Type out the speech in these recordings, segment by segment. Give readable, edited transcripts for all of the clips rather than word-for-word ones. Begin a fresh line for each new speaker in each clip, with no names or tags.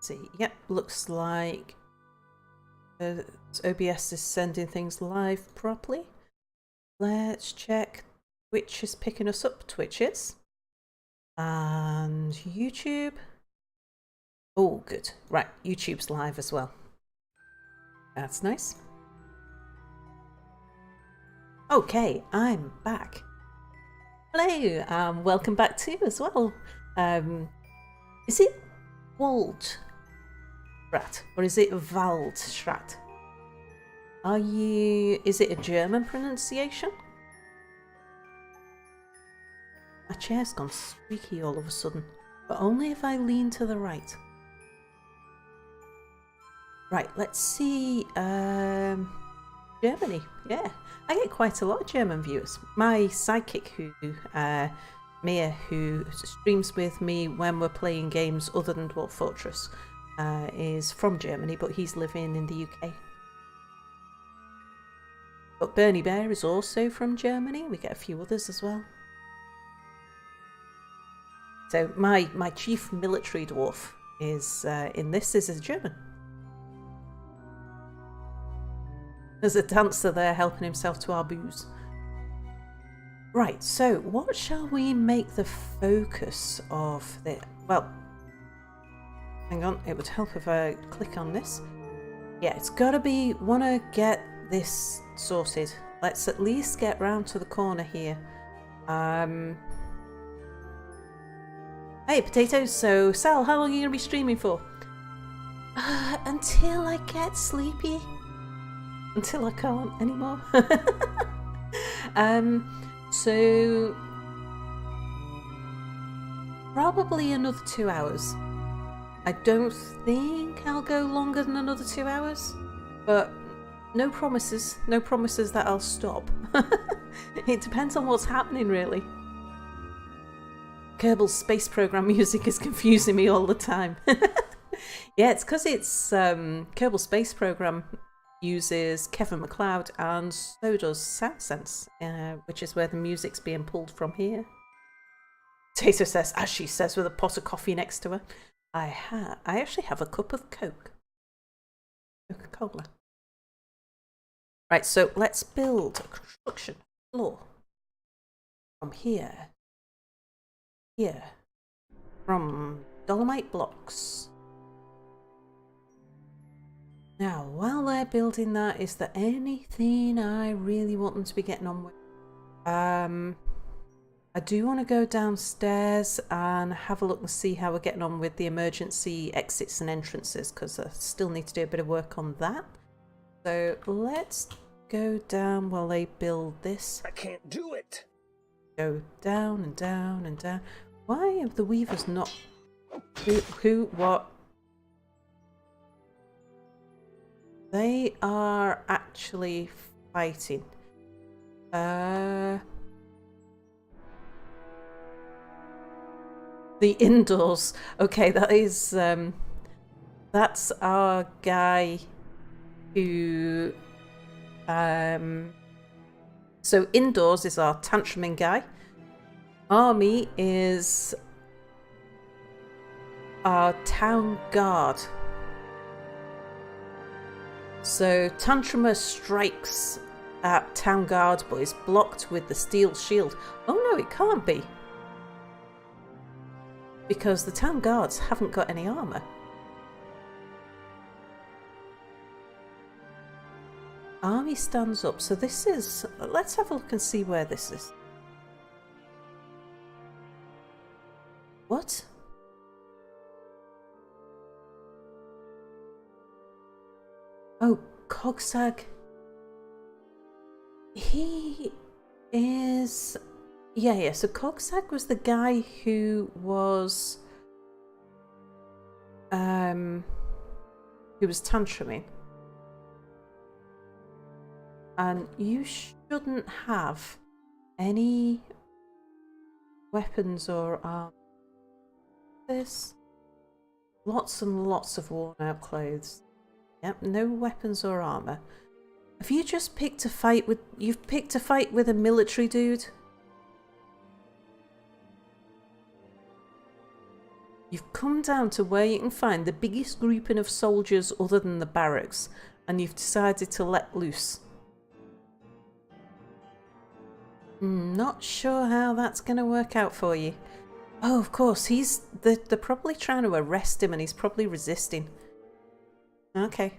see. Yep, looks like OBS is sending things live properly. Let's check Twitch is picking us up. Twitch is. And YouTube. Oh, good. Right, YouTube's live as well. That's nice. Okay, I'm back. Hello, welcome back too as well. Is it Waldstrat or is it Waldstrat? Is it a German pronunciation? My chair's gone squeaky all of a sudden, but only if I lean to the right. Right, let's see, Germany, yeah. I get quite a lot of German viewers. My sidekick, Mia, who streams with me when we're playing games other than Dwarf Fortress, is from Germany, but he's living in the UK. But Bernie Bear is also from Germany. We get a few others as well. So my chief military dwarf is in this is a German. There's a dancer there helping himself to our booze. Right, so what shall we make the focus of the... Well, hang on, it would help if I click on this. Yeah, it's gotta be... Wanna get this sorted. Let's at least get round to the corner here. Hey, potatoes, so Sal, how long are you gonna be streaming for? Until I get sleepy. Until I can't anymore. So probably another 2 hours. I don't think I'll go longer than another 2 hours, but no promises. No promises that I'll stop. It depends on what's happening, really. Kerbal Space Program music is confusing me all the time. Yeah, it's because it's Kerbal Space Program uses Kevin MacLeod, and so does SoundSense, which is where the music's being pulled from here. Tato says, as she says with a pot of coffee next to her, I actually have a cup of Coca-Cola. Right, so let's build a construction floor from here, from dolomite blocks. Now, while they're building that, is there anything I really want them to be getting on with? I do want to go downstairs and have a look and see how we're getting on with the emergency exits and entrances, because I still need to do a bit of work on that. So let's go down while they build this.
I can't do it.
Go down and down and down. Why have the weavers not... What? They are actually fighting. The indoors. Okay, that is that's our guy who so indoors is our tantruming guy. Army is our town guard. So Tantrumer strikes at town guard, but is blocked with the steel shield. Oh no, it can't be, because the town guards haven't got any armor. Army stands up. So this is... Let's have a look and see where this is. What? Oh, Cogsag. He is... Yeah, so Cogsag was the guy who was... who was tantruming. And you shouldn't have any weapons or armor. This. Lots and lots of worn out clothes. Yep, no weapons or armor. Have you just picked a fight with... You've picked a fight with a military dude? You've come down to where you can find the biggest grouping of soldiers other than the barracks, and you've decided to let loose. Not sure how that's going to work out for you. Oh, of course, they're probably trying to arrest him and he's probably resisting. Okay.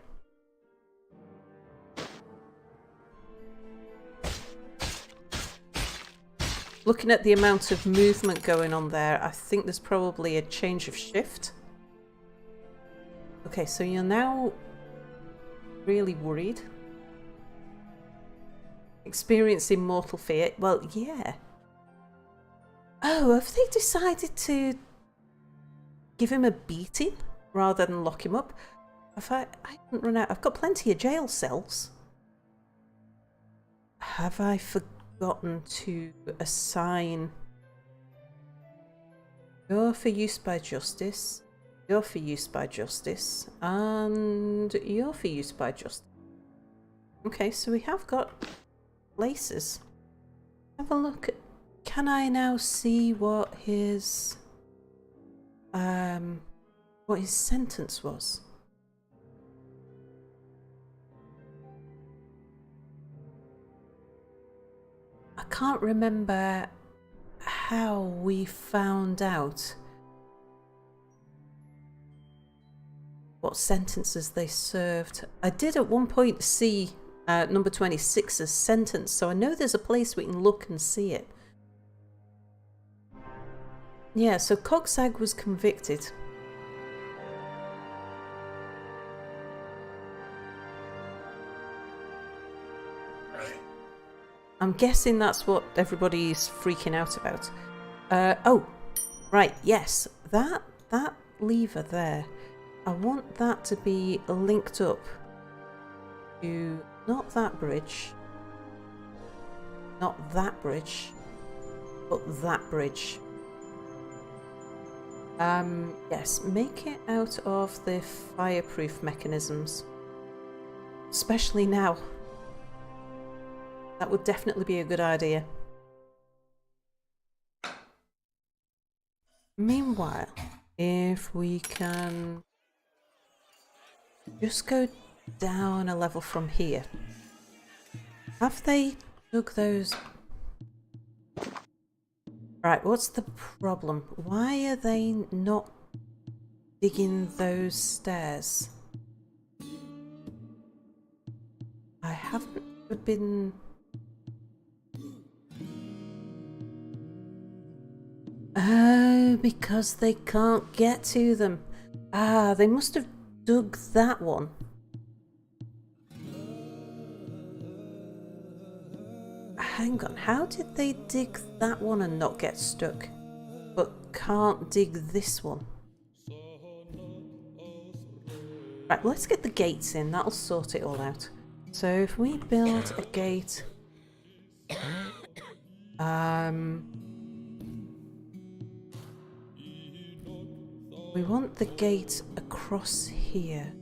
Looking at the amount of movement going on there, I think there's probably a change of shift. Okay, so you're now really worried. Experiencing mortal fear. Well, yeah. Oh, have they decided to give him a beating rather than lock him up? I haven't run out. I've got plenty of jail cells. Have I forgotten to assign? You're for use by justice. You're for use by justice. And you're for use by justice. Okay, so we have got places. Have a look at... Can I now see what his sentence was? I can't remember how we found out what sentences they served. I did at one point see number 26's sentence, so I know there's a place we can look and see it. Yeah, so Cogsag was convicted. I'm guessing that's what everybody's freaking out about. Oh, right, yes. That lever there, I want that to be linked up to not that bridge, not that bridge, but that bridge. Yes, make it out of the fireproof mechanisms. Especially now. That would definitely be a good idea. Meanwhile, if we can just go down a level from here. Have they dug those? Right, what's the problem? Why are they not digging those stairs? I haven't been... Oh, because they can't get to them. Ah, they must have dug that one. Hang on, how did they dig that one and not get stuck, but can't dig this one? Right, let's get the gates in, that'll sort it all out. So if we build a gate... we want the gate across here.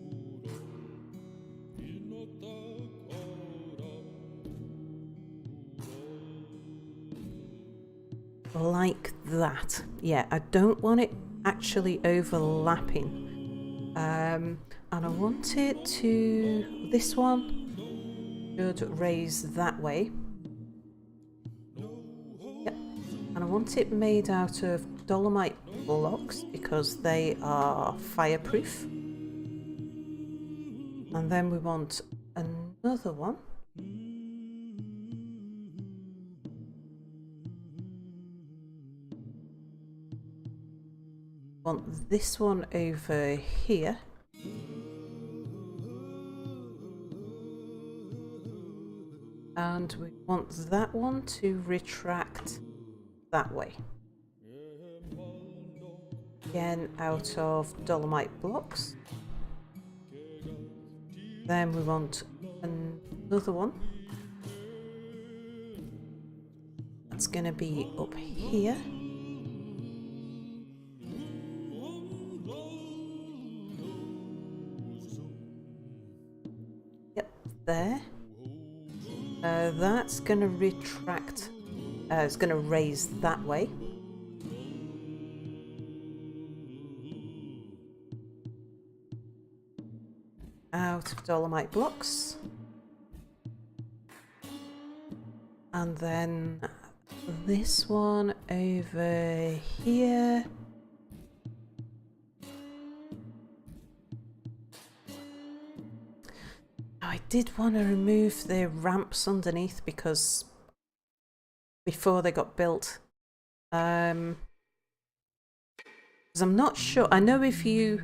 Like that. Yeah, I don't want it actually overlapping. And I want it to... This one should raise that way. Yep. And I want it made out of dolomite blocks because they are fireproof. And then we want another one. Want this one over here. And we want that one to retract that way. Again, out of dolomite blocks. Then we want another one. That's going to be up here. Yep, there. That's going to retract. It's going to raise that way. out of dolomite blocks. And then this one over here. I did want to remove the ramps underneath because before they got built. Because I'm not sure. I know if you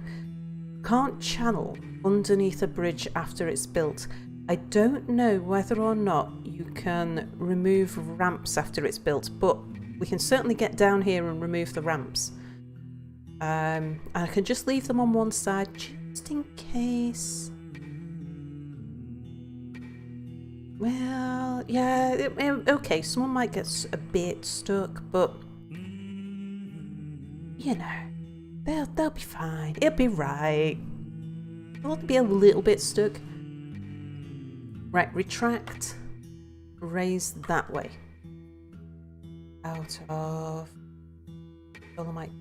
can't channel underneath a bridge after it's built, I don't know whether or not you can remove ramps after it's built, but we can certainly get down here and remove the ramps. And I can just leave them on one side just in case. Well, yeah, okay, someone might get a bit stuck, but you know, they'll be fine. It'll be right. They'll be a little bit stuck. Right, retract, raise that way. Out of dolomite.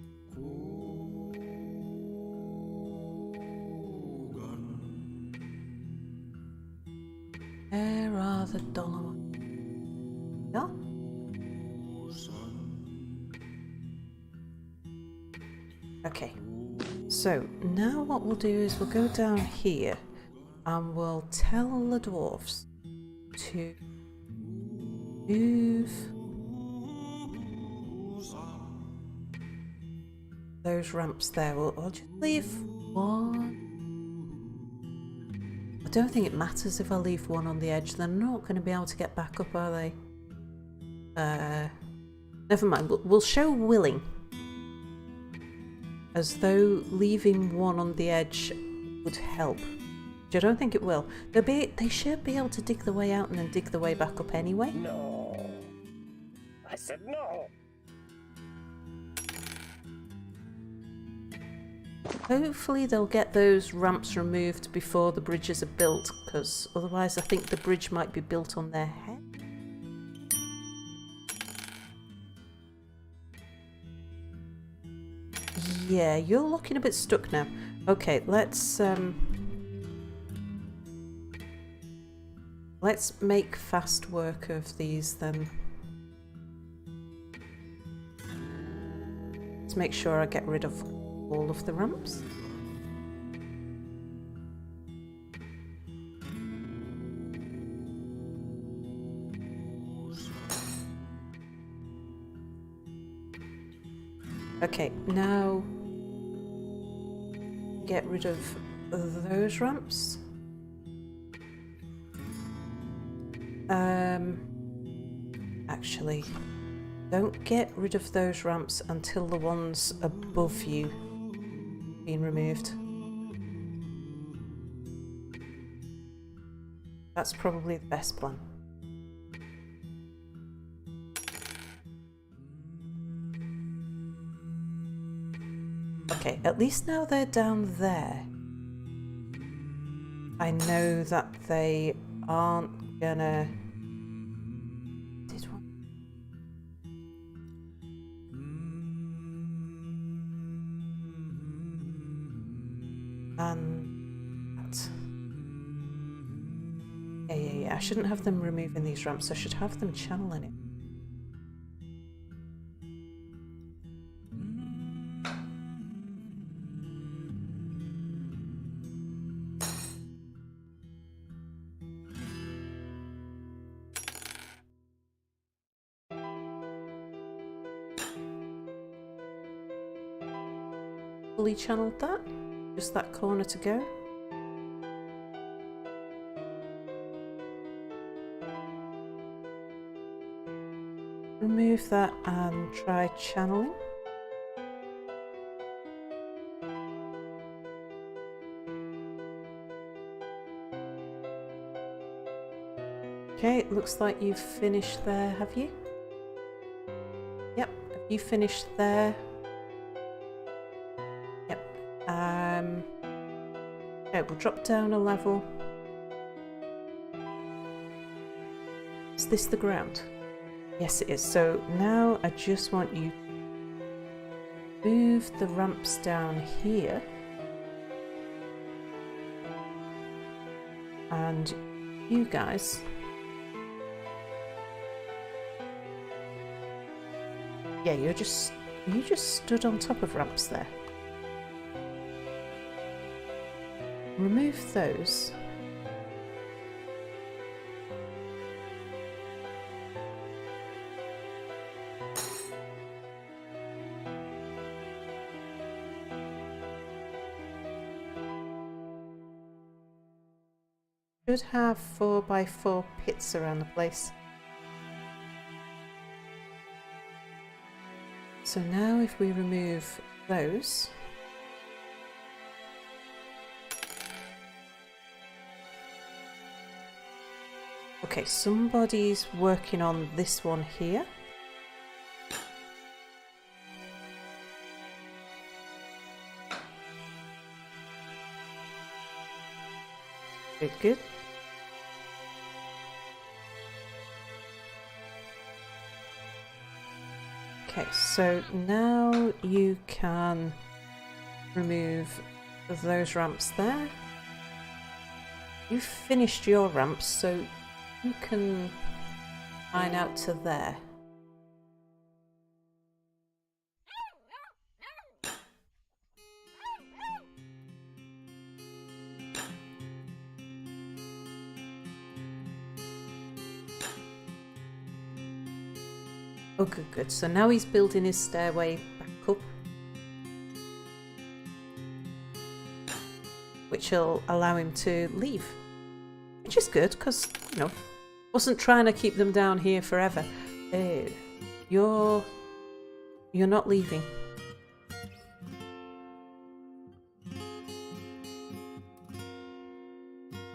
Where are the dolomite? Yeah? Okay, so now what we'll do is we'll go down here and we'll tell the dwarves to move those ramps there. I'll just leave one. I don't think it matters if I leave one on the edge. They're not going to be able to get back up, are they? Never mind. We'll show willing. As though leaving one on the edge would help. Which I don't think it will. They should be able to dig the way out and then dig the way back up anyway.
No. I said no.
Hopefully they'll get those ramps removed before the bridges are built, because otherwise I think the bridge might be built on their head. Yeah, you're looking a bit stuck now. Okay, let's make fast work of these then. Let's make sure I get rid of all of the ramps. Okay, now get rid of those ramps. Actually, don't get rid of those ramps until the ones above you been removed. That's probably the best plan. Okay, at least now they're down there, I know that they aren't gonna... And that. Yeah. I shouldn't have them removing these ramps. I should have them channeling it. Fully channeled that. Just that corner to go. Remove that and try channeling. Okay, it looks like you've finished there, have you? Yep, have you finished there? Okay, we'll drop down a level. Is this the ground? Yes, it is. So now I just want you to move the ramps down here. And you guys... Yeah, you just stood on top of ramps there. Remove those. Should have 4x4 pits around the place. So now if we remove those, okay, somebody's working on this one here. Good, good. Okay, so now you can remove those ramps there. You've finished your ramps, so you can mine out to there. Oh, good, good. So now he's building his stairway back up, which will allow him to leave, which is good because, you know, wasn't trying to keep them down here forever. You're not leaving.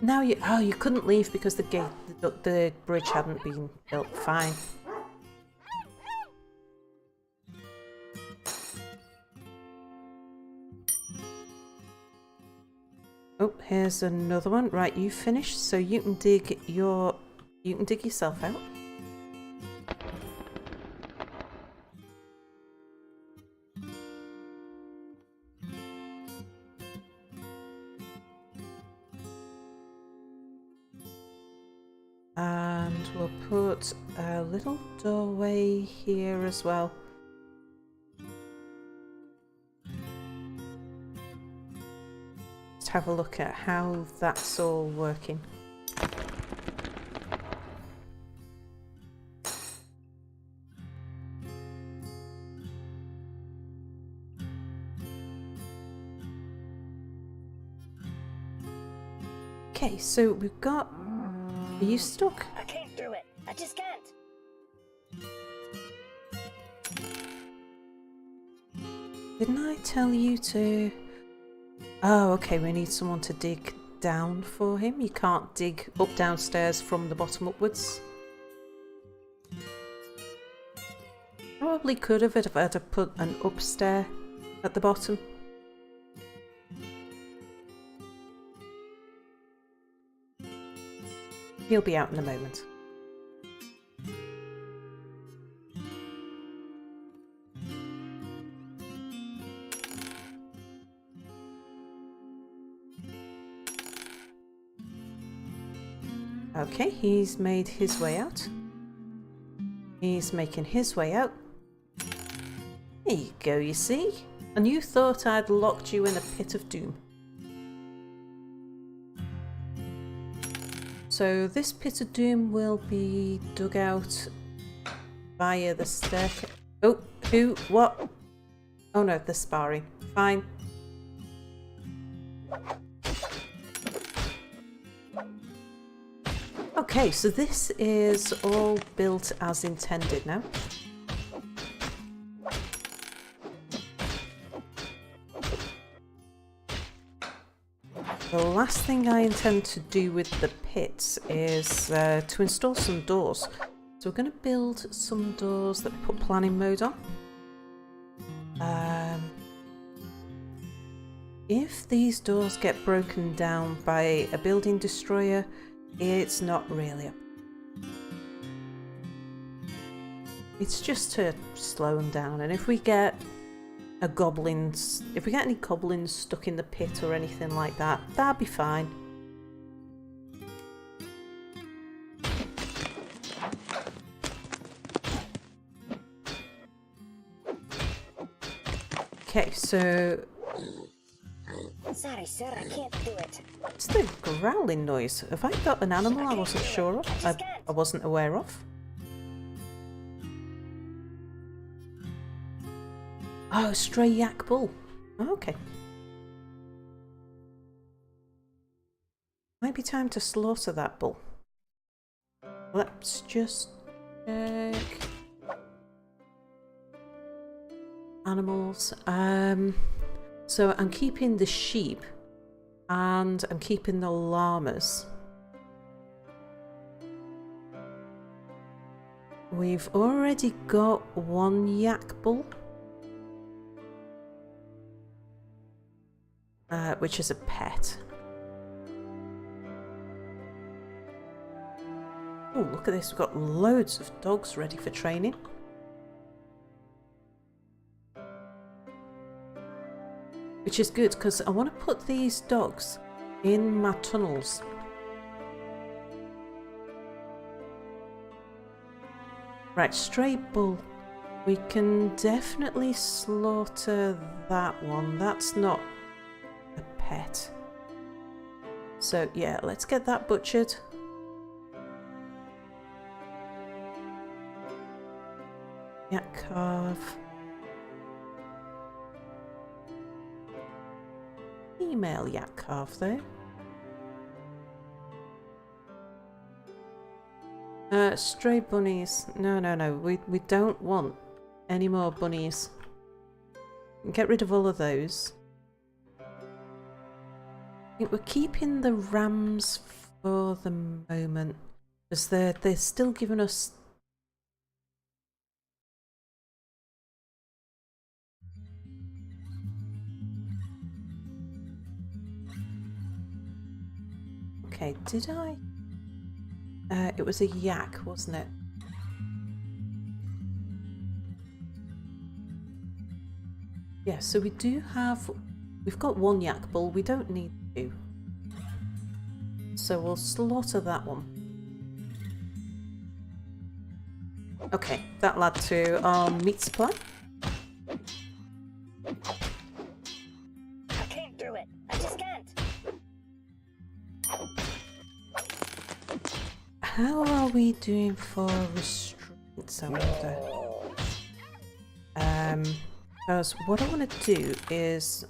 Now you couldn't leave because the bridge hadn't been built. Fine. Oh, here's another one. Right, you finished, so you can dig yourself out. And we'll put a little doorway here as well. Have a look at how that's all working. Okay, so we've got... Are you stuck?
I can't do it. I just can't.
Didn't I tell you to... Oh, okay, we need someone to dig down for him. You can't dig up downstairs from the bottom upwards. Probably could have if I had to put an upstair at the bottom. He'll be out in a moment. Okay, he's made his way out. He's making his way out. There you go, you see? And you thought I'd locked you in a pit of doom. So this pit of doom will be dug out via the staircase. Oh, who? What? Oh no, they're sparring. Fine. Okay, so this is all built as intended now. The last thing I intend to do with the pits is to install some doors. So we're going to build some doors that put planning mode on. If these doors get broken down by a building destroyer, it's not really a... It's just to slow them down, and if we get any goblins stuck in the pit or anything like that, that'd be fine. Okay, so
Sorry, sir, I can't do it.
what's the growling noise? Have I got an animal I wasn't sure of? I wasn't aware of. Oh, stray yak bull. Okay. Might be time to slaughter that bull. Let's just check. Animals. So I'm keeping the sheep and I'm keeping the llamas. We've already got one yak bull, which is a pet. Oh, look at this. We've got loads of dogs ready for training. Which is good because I want to put these dogs in my tunnels. Right, stray bull. We can definitely slaughter that one. That's not a pet. So yeah, let's get that butchered. Yak calf. Female yak calf though. Stray bunnies. No. We don't want any more bunnies. Get rid of all of those. I think we're keeping the rams for the moment because they're still giving us. Okay, did I? It was a yak, wasn't it? Yeah, so we do have... We've got one yak bull, we don't need two. So we'll slaughter that one. Okay, that'll add to our meat supply.
I can't do it. I just can't.
How are we doing for restraints, I wonder? Because what I want to do is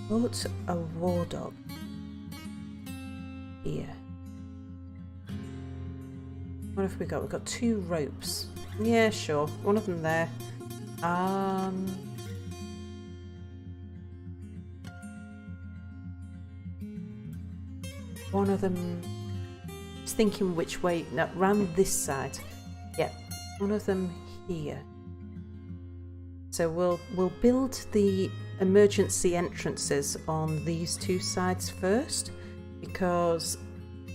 put a war dog here. What have we got? We've got 2 ropes. Yeah, sure. One of them there. One of them, just thinking which way, no, round this side. Yeah, one of them here. So we'll build the emergency entrances on these 2 sides first, because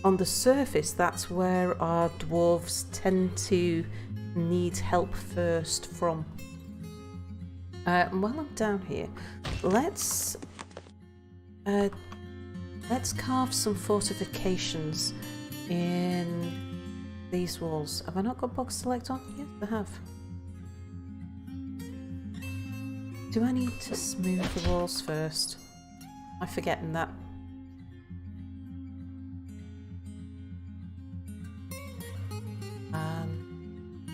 on the surface that's where our dwarves tend to need help first from. And while I'm down here, let's carve some fortifications in these walls. Have I not got box select on? Yes, I have. Do I need to smooth the walls first? Am I forgetting that?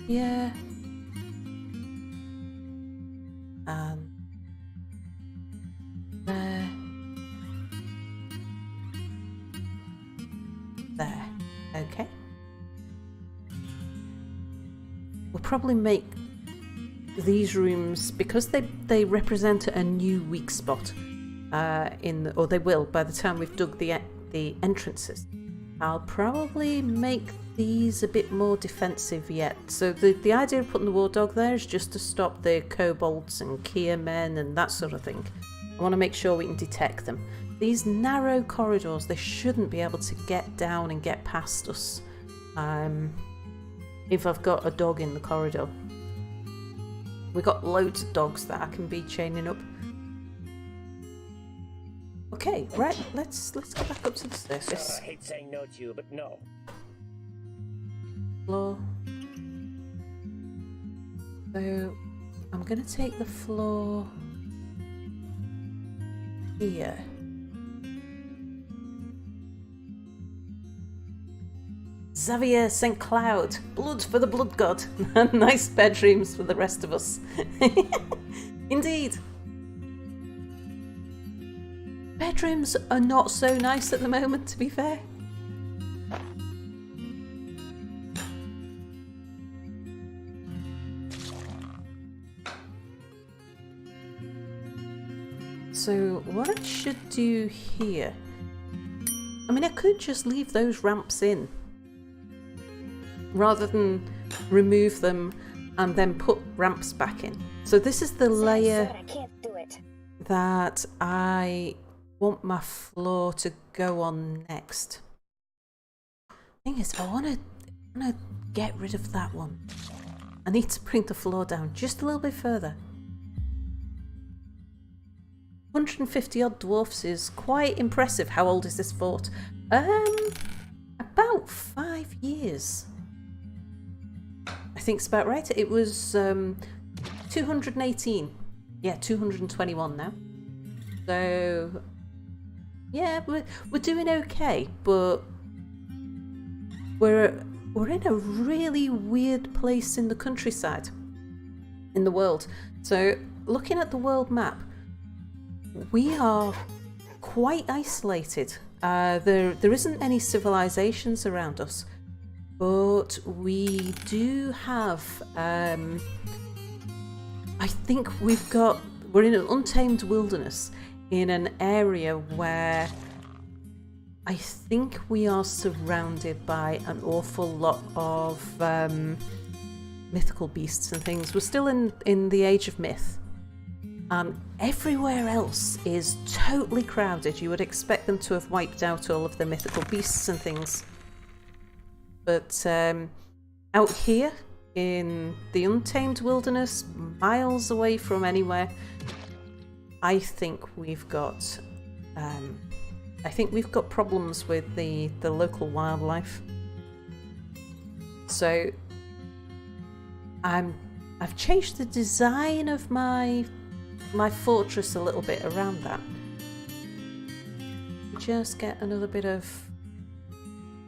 Yeah. There. There. Okay. We'll probably make these rooms, because they represent a new weak spot or they will by the time we've dug the entrances. I'll probably make these a bit more defensive yet. So the idea of putting the war dog there is just to stop the kobolds and Kia men and that sort of thing. I want to make sure we can detect them. These narrow corridors, they shouldn't be able to get down and get past us if I've got a dog in the corridor. We've got loads of dogs that I can be chaining up. Okay, right, let's go back up to the surface.
So I hate saying no to you, but no.
Floor. So I'm going to take the floor here. Xavier St. Cloud, blood for the blood god. Nice bedrooms for the rest of us. Indeed. Bedrooms are not so nice at the moment, to be fair. So what I should do here, I mean, I could just leave those ramps in rather than remove them and then put ramps back in. So this is the layer that I want my floor to go on next. Thing is, I want to get rid of that one. I need to bring the floor down just a little bit further. 150 odd dwarfs is quite impressive. How old is this fort? About 5 years. I think it's about right. It was 218. Yeah, 221 now. So yeah, we're doing okay, but we're in a really weird place in the countryside, in the world. So looking at the world map, we are quite isolated. There isn't any civilizations around us, but we do have. I think we're in an untamed wilderness in an area where I think we are surrounded by an awful lot of mythical beasts and things. We're still in the age of myth. Everywhere else is totally crowded. You would expect them to have wiped out all of the mythical beasts and things. But out here in the untamed wilderness, miles away from anywhere, I think we've got problems with the local wildlife. So I've changed the design of my fortress a little bit around that. Just get another bit of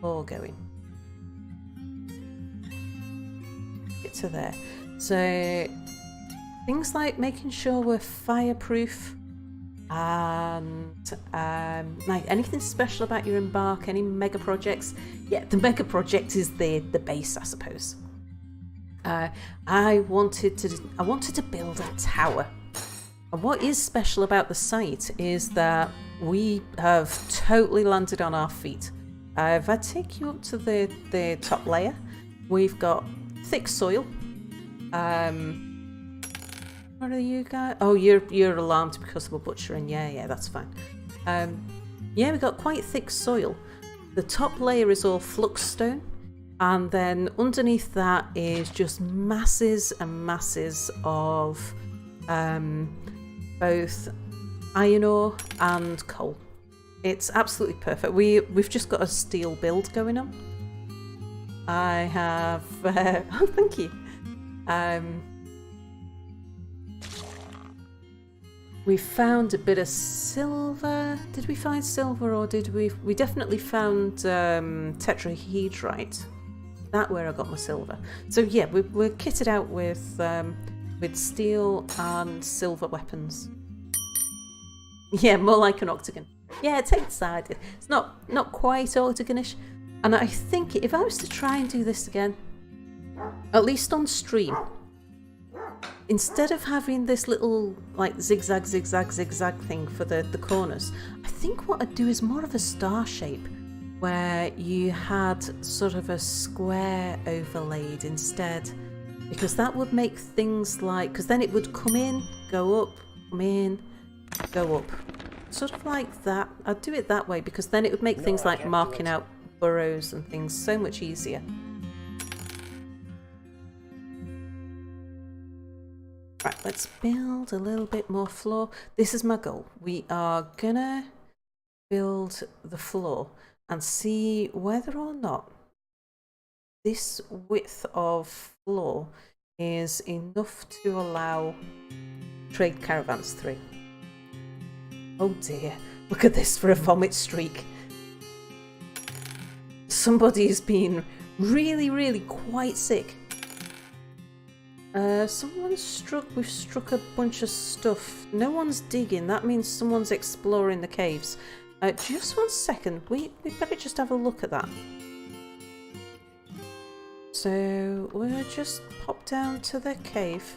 floor going. Get to there. So things like making sure we're fireproof and like anything special about your embark, any mega projects. Yeah, the mega project is the base, I suppose. I wanted to build a tower. And what is special about the site is that we have totally landed on our feet. If I take you up to the top layer, we've got thick soil. What are you guys? Oh, you're alarmed because of a butchering. Yeah, that's fine. Yeah, we've got quite thick soil. The top layer is all flux stone, and then underneath that is just masses and masses of both iron ore and coal. It's absolutely perfect. We've just got a steel build going on. I have oh, thank you. We found a bit of silver. Did we find silver, or did we definitely found tetrahedrite. That's where I got my silver. So yeah, we're kitted out with steel and silver weapons. Yeah, more like an octagon. Yeah, take the side. It's not quite octagonish. And I think if I was to try and do this again, at least on stream, instead of having this little like zigzag thing for the corners, I think what I'd do is more of a star shape, where you had sort of a square overlaid instead, because that would make things like, because then it would come in, go up, come in, go up, sort of like that. I'd do it that way, because then it would make things like marking out burrows and things so much easier. Right, let's build a little bit more floor. This is my goal. We are gonna build the floor and see whether or not this width of floor is enough to allow trade caravans through. Oh dear, look at this for a vomit streak. Somebody's been really quite sick. We've struck a bunch of stuff. No one's digging, that means someone's exploring the caves. Just 1 second, we better just have a look at that. So we'll just pop down to the cave.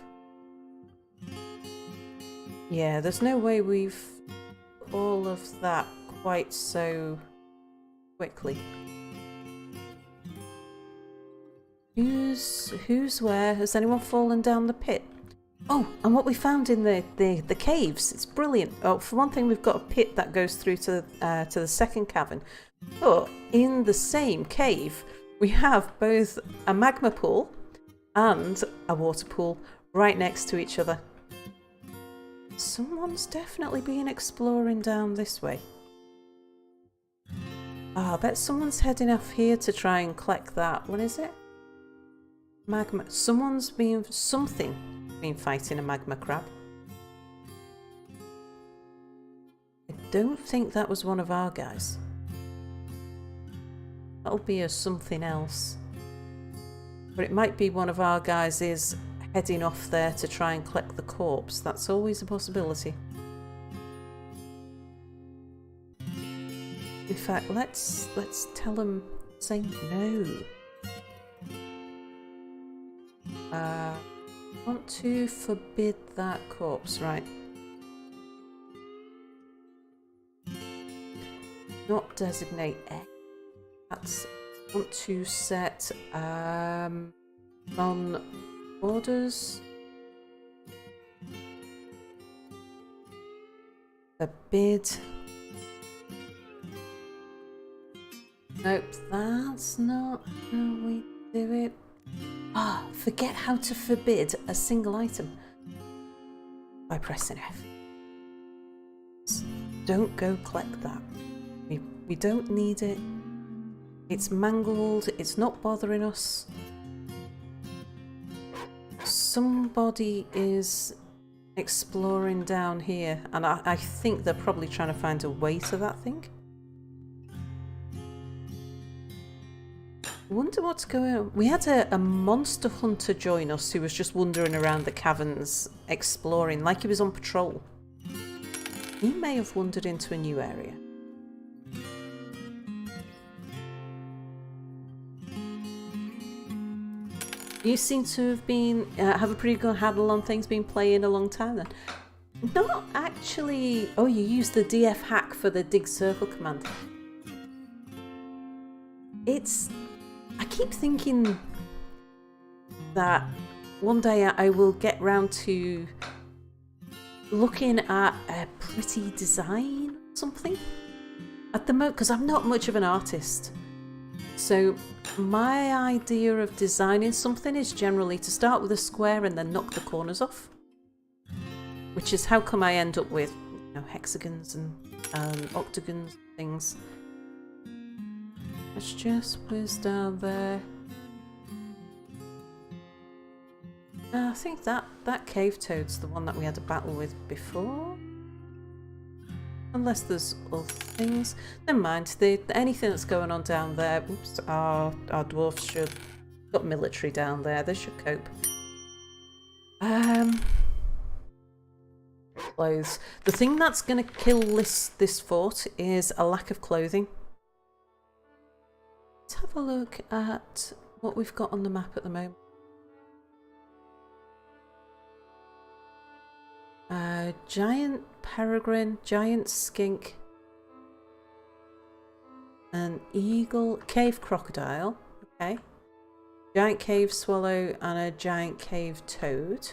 Yeah, there's no way we've all of that quite so quickly. Who's where? Has anyone fallen down the pit? Oh, and what we found in the caves, it's brilliant. Oh, for one thing, we've got a pit that goes through to the second cavern. But in the same cave, we have both a magma pool and a water pool right next to each other. Someone's definitely been exploring down this way. I bet someone's heading off here to try and collect that. What is it? Magma. Something's been fighting a magma crab. I don't think that was one of our guys. That'll be a something else. But it might be one of our guys is heading off there to try and collect the corpse. That's always a possibility. In fact, let's tell them, say no. Want to forbid that corpse, right? Not designate A. That's want to set on orders. Forbid. Nope, that's not how we do it. Forget how to forbid a single item by pressing F. Don't go collect that. We don't need it. It's mangled. It's not bothering us. Somebody is exploring down here, and I think they're probably trying to find a way to that thing. I wonder what's going on. We had a monster hunter join us who was just wandering around the caverns exploring like he was on patrol. He may have wandered into a new area. You seem to have been have a pretty good handle on things, been playing a long time then. Not actually. Oh, you used the DF hack for the dig circle command. I keep thinking that one day I will get round to looking at a pretty design or something. At the moment, because I'm not much of an artist. So my idea of designing something is generally to start with a square and then knock the corners off. Which is how come I end up with, you know, hexagons and octagons and things. Let's just whiz down there. I think that cave toad's the one that we had a battle with before. Unless there's other things. Never mind. Anything that's going on down there. Oops, our dwarfs should got military down there. They should cope. Clothes. The thing that's going to kill this fort is a lack of clothing. Let's have a look at what we've got on the map at the moment. Giant peregrine, giant skink, an eagle, cave crocodile, okay, giant cave swallow and a giant cave toad.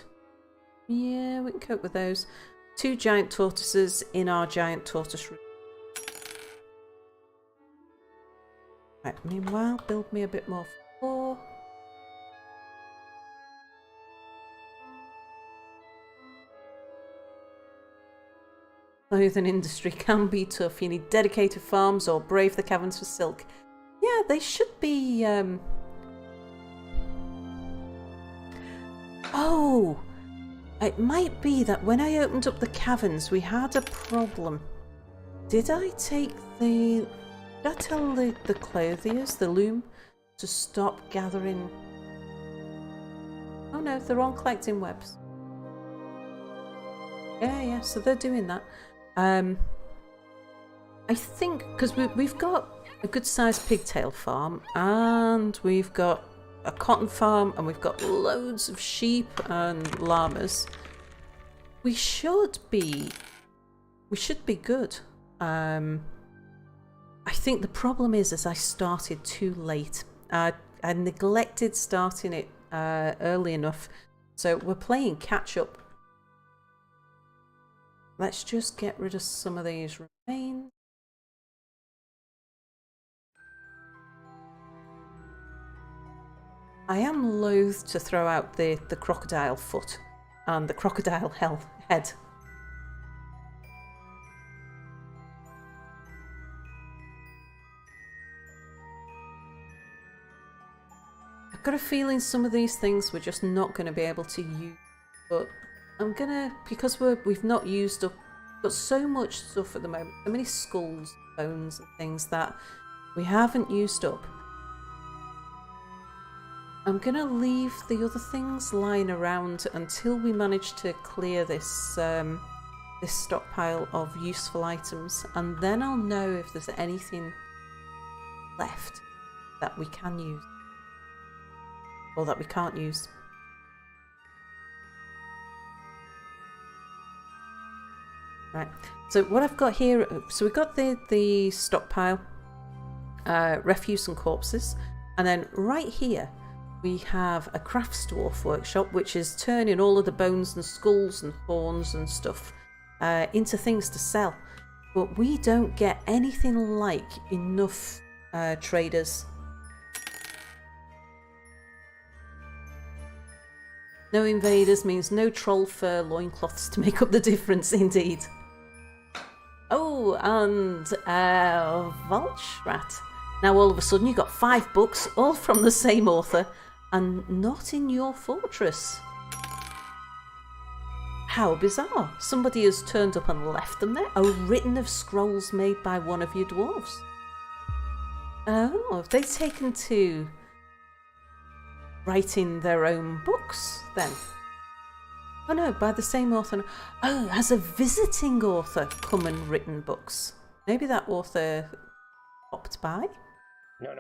Yeah, we can cope with those. 2 giant tortoises in our giant tortoise room. Right, meanwhile, build me a bit more floor. Clothing industry can be tough. You need dedicated farms or brave the caverns for silk. Yeah, they should be. Oh! It might be that when I opened up the caverns, we had a problem. Did I take the... Did I tell the clothiers, the loom, to stop gathering... Oh no, they're all collecting webs. Yeah, so they're doing that. I think, because we've got a good-sized pigtail farm, and we've got a cotton farm, and we've got loads of sheep and llamas. We should be good. I think the problem is I started too late. I neglected starting it early enough, so we're playing catch up. Let's just get rid of some of these remains. I am loath to throw out the crocodile foot and the crocodile head. I've got a feeling some of these things we're just not going to be able to use, but I'm gonna, because we've not used up, got so much stuff at the moment, so many skulls, bones and things that we haven't used up. I'm gonna leave the other things lying around until we manage to clear this this stockpile of useful items, and then I'll know if there's anything left that we can use or that we can't use. Right, so what I've got here, so we've got the stockpile, refuse and corpses, and then right here we have a crafts dwarf workshop, which is turning all of the bones and skulls and horns and stuff into things to sell. But we don't get anything like enough traders. No invaders means no troll fur loincloths to make up the difference, indeed. Oh, and Valchrat. Now all of a sudden you've got 5 books, all from the same author, and not in your fortress. How bizarre. Somebody has turned up and left them there. Oh, written of scrolls made by one of your dwarves. Oh, have they taken to writing their own books then? Oh no, by the same author. Oh, has a visiting author come and written books? Maybe that author popped by?
No.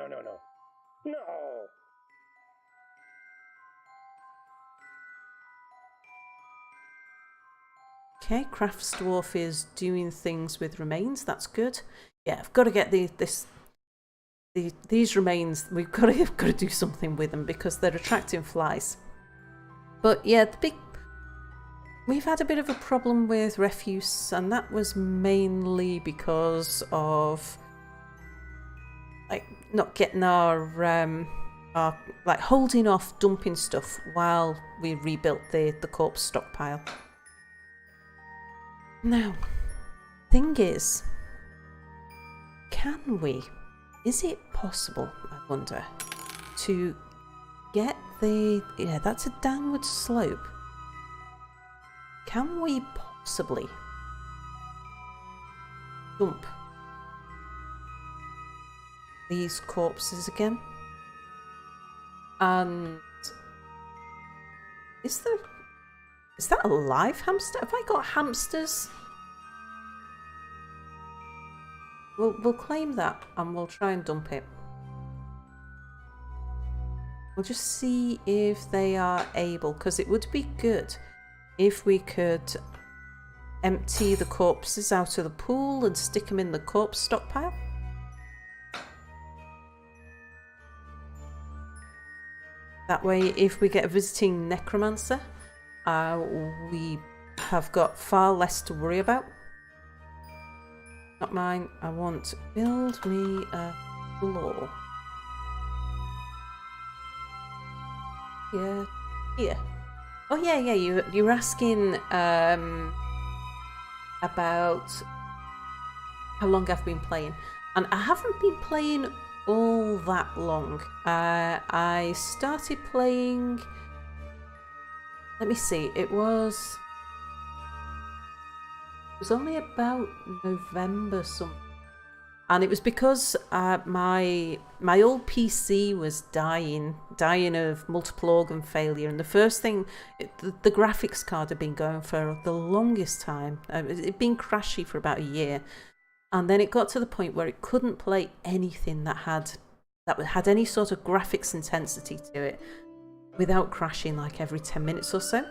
Okay, Crafts Dwarf is doing things with remains. That's good. Yeah, I've got to get these remains. We've got to do something with them because they're attracting flies. But yeah, we've had a bit of a problem with refuse, and that was mainly because of like not getting our like holding off dumping stuff while we rebuilt the corpse stockpile. Now, thing is, is it possible, I wonder, to get yeah, that's a downward slope. Can we possibly dump these corpses again? And is that a live hamster? Have I got hamsters? We'll claim that and we'll try and dump it. We'll just see if they are able, because it would be good if we could empty the corpses out of the pool and stick them in the corpse stockpile. That way, if we get a visiting necromancer, we have got far less to worry about. Not mine. I want build me a floor. Yeah, here. Oh yeah. You're asking about how long I've been playing, and I haven't been playing all that long. I started playing let me see, it was only about November something. And it was because my old PC was dying of multiple organ failure, and the first thing, the graphics card had been going for the longest time. It'd been crashy for about a year, and then it got to the point where it couldn't play anything that had any sort of graphics intensity to it without crashing like every 10 minutes or so.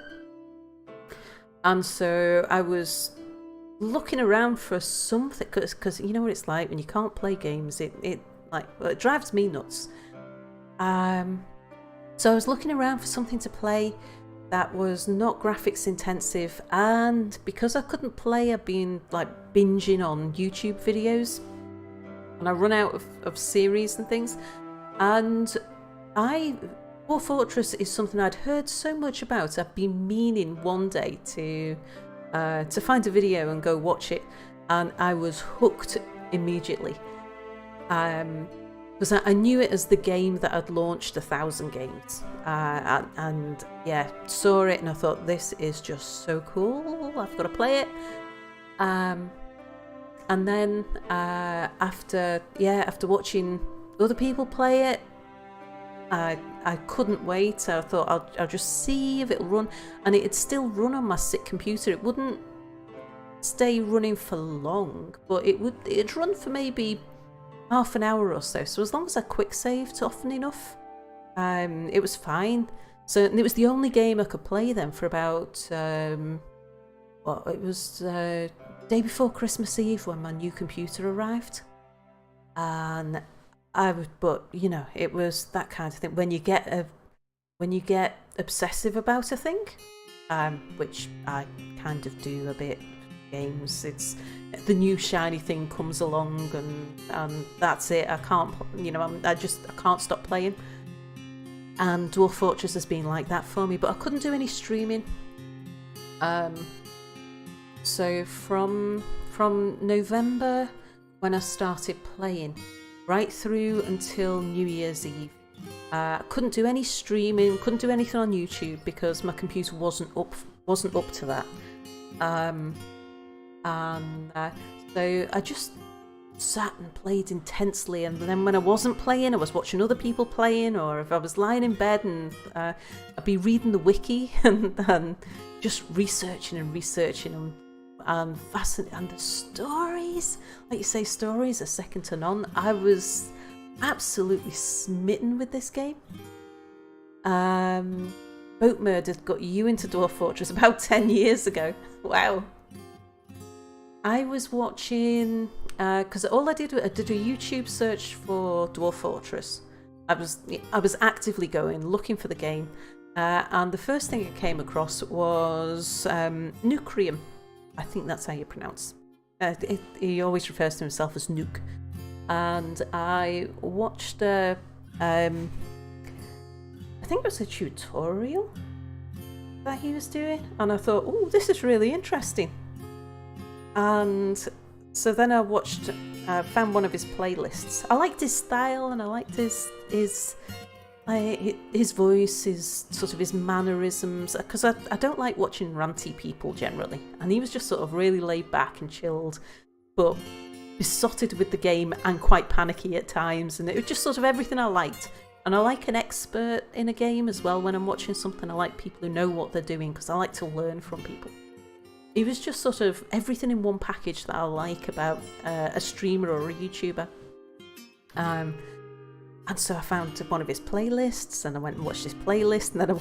And so I was looking around for something, because you know what it's like when you can't play games, it drives me nuts. So I was looking around for something to play that was not graphics intensive, and because I couldn't play, I've been like binging on YouTube videos, and I run out of series and things. And Dwarf Fortress is something I'd heard so much about. I've been meaning one day to find a video and go watch it, and I was hooked immediately. Because I knew it as the game that had launched 1,000 games, and yeah, saw it and I thought, this is just so cool, I've got to play it. And then after watching other people play it, I couldn't wait. I thought I'll just see if it'll run, and it'd still run on my sick computer. It wouldn't stay running for long, but it'd run for maybe half an hour or so. So as long as I quick saved often enough, it was fine. So and it was the only game I could play then for about it was day before Christmas Eve when my new computer arrived, and but you know, it was that kind of thing when you get obsessive about a thing, which I kind of do a bit. Games, it's the new shiny thing comes along, and that's it. I can't, I can't stop playing. And Dwarf Fortress has been like that for me, but I couldn't do any streaming. So from November, when I started playing, right through until New Year's Eve, I couldn't do any streaming, couldn't do anything on YouTube because my computer wasn't up to that. So I just sat and played intensely, and then when I wasn't playing, I was watching other people playing, or if I was lying in bed, and I'd be reading the wiki and just researching and fascinating. And the stories, like you say, stories are second to none. I was absolutely smitten with this game. Boat Murder got you into Dwarf Fortress about 10 years ago. Wow. I was watching, because all I did a YouTube search for Dwarf Fortress. I was actively looking for the game, and the first thing I came across was Nucrium. I think that's how you pronounce. He always refers to himself as Nuke. And I watched I think it was a tutorial that he was doing, and I thought, oh, this is really interesting. And so then I found one of his playlists. I liked his style, and I liked his voice, his mannerisms, because I don't like watching ranty people generally. And he was just sort of really laid back and chilled, but besotted with the game and quite panicky at times. And it was just sort of everything I liked. And I like an expert in a game as well when I'm watching something. I like people who know what they're doing, because I like to learn from people. It was just sort of everything in one package that I like about a streamer or a YouTuber. And so I found one of his playlists, and I went and watched his playlist, and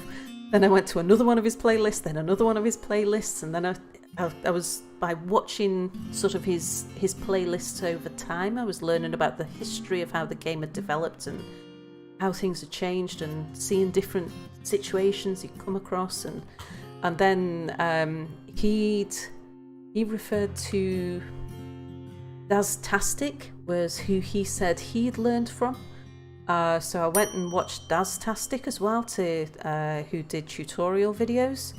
then I went to another one of his playlists, then another one of his playlists, and then I was, by watching sort of his playlists over time, I was learning about the history of how the game had developed and how things had changed, and seeing different situations he'd come across, and then he referred to Daztastic was who he said he'd learned from. So I went and watched Daztastic as well, who did tutorial videos.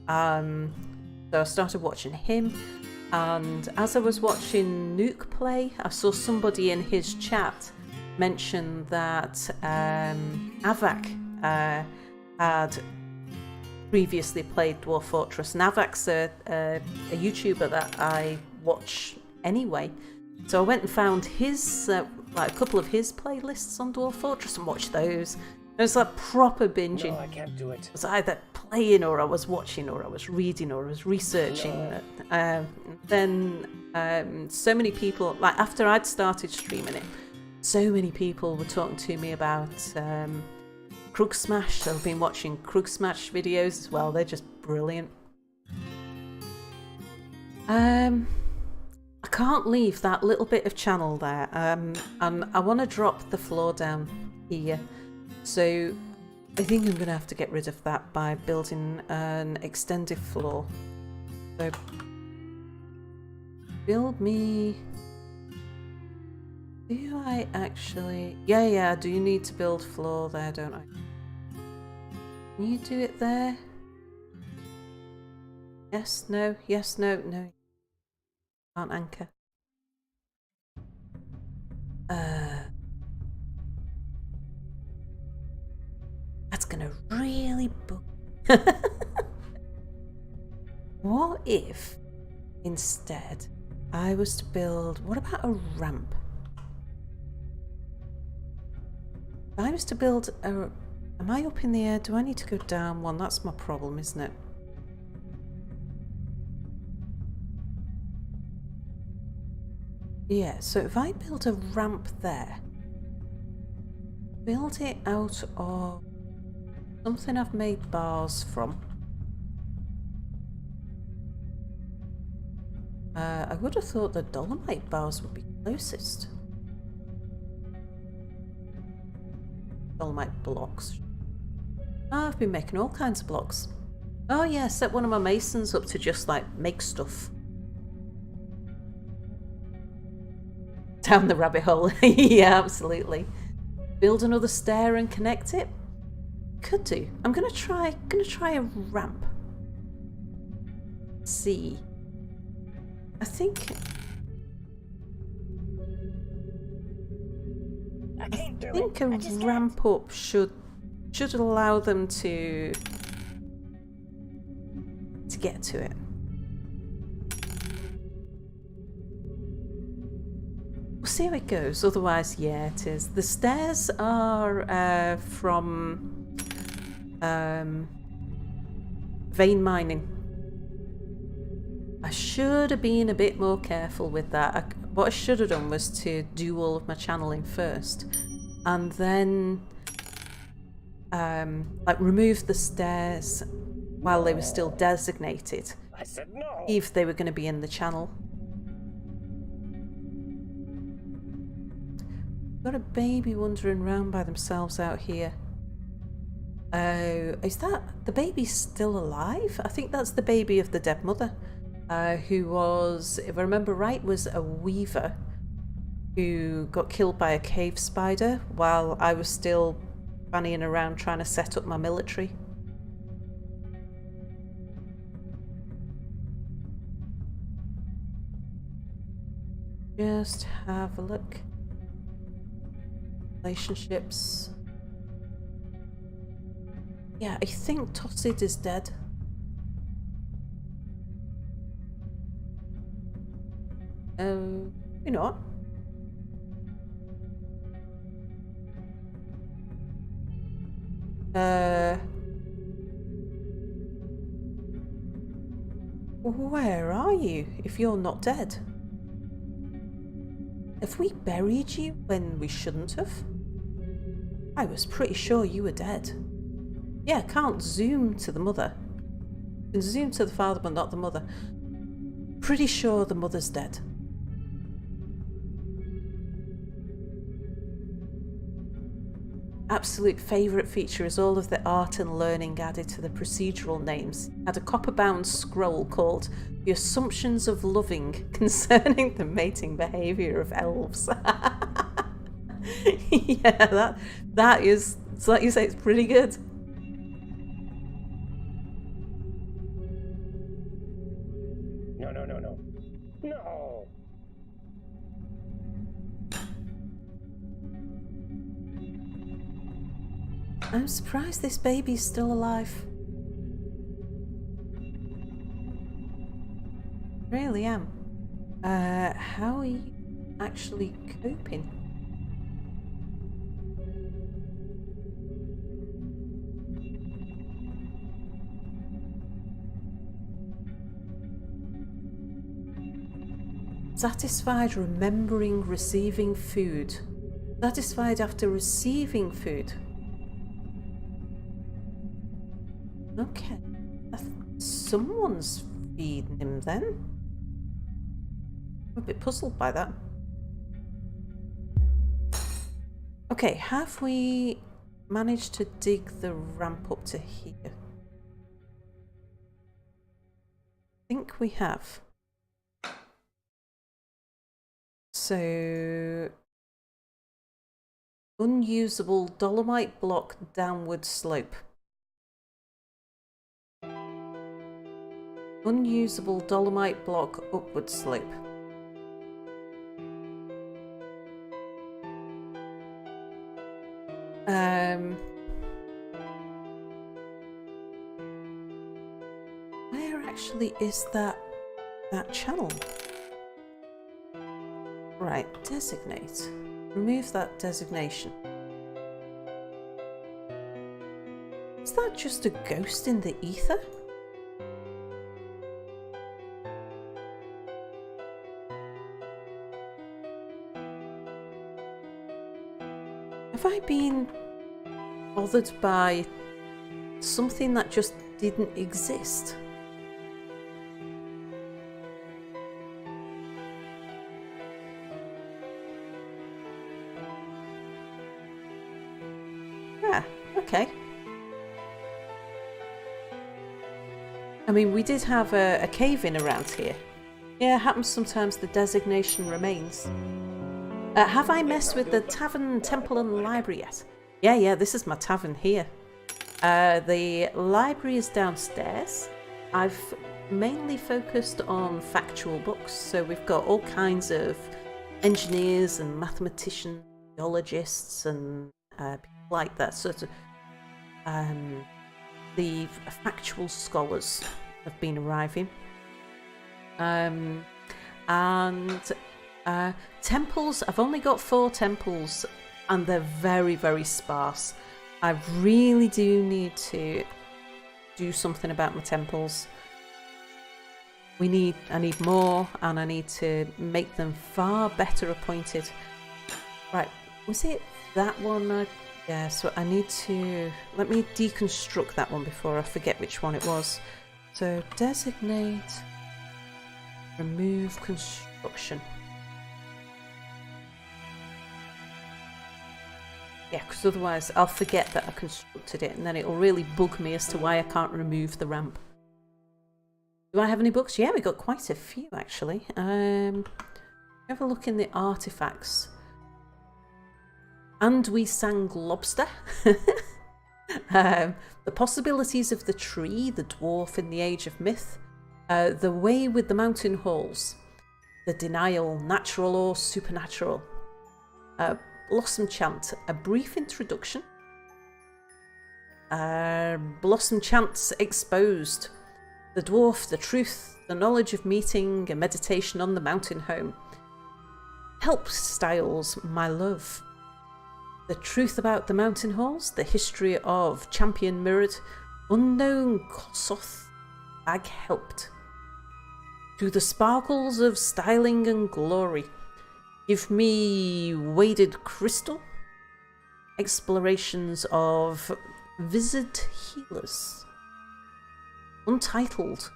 So I started watching him, and as I was watching Nuke play, I saw somebody in his chat mention that Avak had previously played Dwarf Fortress. Navak's a YouTuber that I watch anyway. So I went and found his, like a couple of his playlists on Dwarf Fortress and watched those. It was like proper binging.
No, I can't do it.
I was either playing or I was watching or I was reading or I was researching.
No.
Then so many people, like after I'd started streaming it, so many people were talking to me about Krug Smash. I've been watching Krug Smash videos as well. They're just brilliant. I can't leave that little bit of channel there. And I want to drop the floor down here. So I think I'm going to have to get rid of that by building an extended floor. So build me... Do I actually... Yeah, do you need to build floor there, don't I? Can you do it there? Yes, no, yes, no, no. Can't anchor. That's gonna really bug. What if instead I was to build... What about a ramp? If I was to build a... Am I up in the air? Do I need to go down one? That's my problem, isn't it? Yeah, so if I build a ramp there, build it out of something I've made bars from. I would have thought the dolomite bars would be closest. Dolomite blocks. Oh, I've been making all kinds of blocks. Oh yeah, set one of my masons up to just like make stuff. Down the rabbit hole. Yeah, absolutely. Build another stair and connect it. Could do. I'm gonna try a ramp. See. I think a ramp up should allow them to get to it. We'll see how it goes. Otherwise, yeah, it is. The stairs are from vein mining. I should have been a bit more careful with that. What I should have done was to do all of my channeling first, and then like remove the stairs while they were still designated.
I said no.
If they were going to be in the channel. Got a baby wandering around by themselves out here. Oh, is that the baby still alive? I think that's the baby of the dead mother, who was, if I remember right, was a weaver who got killed by a cave spider while I was still fannying around trying to set up my military. Just have a look. Relationships. Yeah, I think Tossid is dead. You know what? Where are you if you're not dead? Have we buried you when we shouldn't have? I was pretty sure you were dead. Yeah, I can't zoom to the mother. You can zoom to the father but not the mother. Pretty sure the mother's dead. Absolute favourite feature is all of the art and learning added to the procedural names. Had a copper-bound scroll called The Assumptions of Loving concerning the mating behaviour of elves. Yeah, that is, so like you say, it's pretty good.
No.
I'm surprised this baby's still alive. really am. How are you actually coping? Satisfied remembering receiving food. Satisfied after receiving food. Okay. Someone's feeding him then. I'm a bit puzzled by that. Okay, have we managed to dig the ramp up to here? I think we have. So, unusable dolomite block downward slope. Unusable dolomite block upward slope. Where actually is that channel? Right, designate. Remove that designation. Is that just a ghost in the ether? Have I been bothered by something that just didn't exist? Yeah, okay. I mean, we did have a cave-in around here. Yeah, it happens sometimes, the designation remains. Have I messed with the tavern, temple and library yet? Yeah, this is my tavern here. The library is downstairs. I've mainly focused on factual books, so we've got all kinds of engineers and mathematicians, geologists and people like that. Sort of the factual scholars have been arriving. Temples, I've only got 4 temples and they're very, very sparse. I really do need to do something about my temples. I need more, and I need to make them far better appointed. Right, was it that one? Yeah, so I need to... Let me deconstruct that one before I forget which one it was. So, designate, remove construction. Yeah, because otherwise I'll forget that I constructed it and then it'll really bug me as to why I can't remove the ramp. Do I have any books? Yeah, we got quite a few actually. Have a look in the artifacts. And we sang Lobster. The possibilities of the tree, the dwarf in the age of myth. The way with the mountain halls. The denial, natural or supernatural. Blossom Chant, a brief introduction. Blossom Chants exposed. The dwarf, the truth, the knowledge of meeting, a meditation on the mountain home. Help styles, my love. The truth about the mountain halls, the history of champion mirrored, unknown Kosoth, bag helped. To the sparkles of styling and glory. Give me waded crystal. Explorations of wizard healers. Untitled.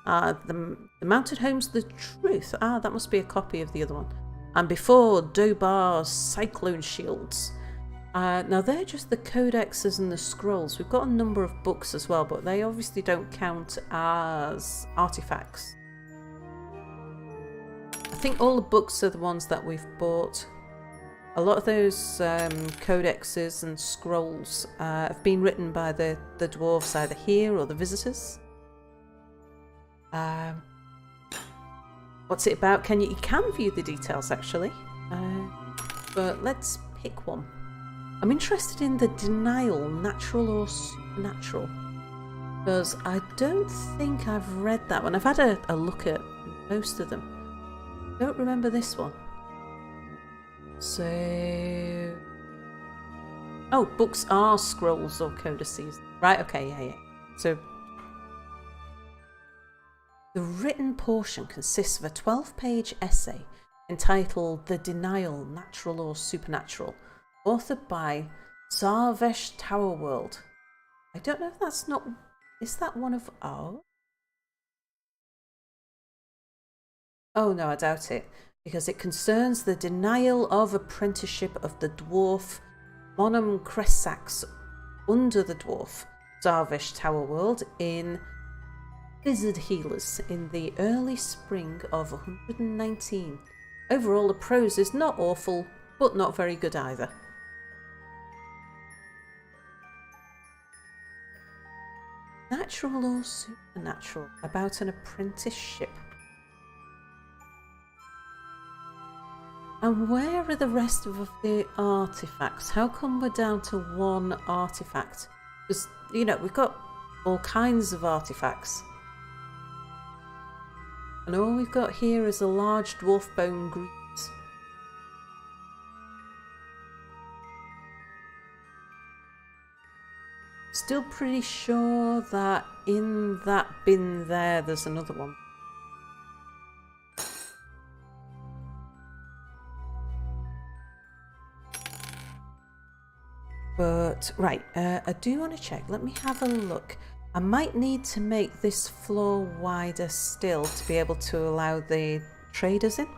The mountain home's the truth. That must be a copy of the other one. And before Dobar's cyclone shields. Now they're just the codexes and the scrolls. We've got a number of books as well, but they obviously don't count as artifacts. I think all the books are the ones that we've bought. A lot of those codexes and scrolls have been written by the dwarves either here or the visitors. What's it about? You can view the details actually, but let's pick one. I'm interested in the denial, natural or supernatural, because I don't think I've read that one. I've had a look at most of them. Don't remember this one. So... Oh, books are scrolls or codices. Right, okay, yeah. So... The written portion consists of a 12-page essay entitled The Denial, Natural or Supernatural, authored by Zarvesh Towerworld. I don't know if that's not... Is that one of ours? Oh no, I doubt it, because it concerns the denial of apprenticeship of the dwarf Monum Cressax under the dwarf Zarvesh Towerworld in Lizard Healers in the early spring of 119. Overall, the prose is not awful, but not very good either. Natural or supernatural? About an apprenticeship. And where are the rest of the artifacts? How come we're down to one artifact? Because, you know, we've got all kinds of artifacts. And all we've got here is a large dwarf bone greaves. Still pretty sure that in that bin there's another one. But, right, I do want to check. Let me have a look. I might need to make this floor wider still to be able to allow the traders in.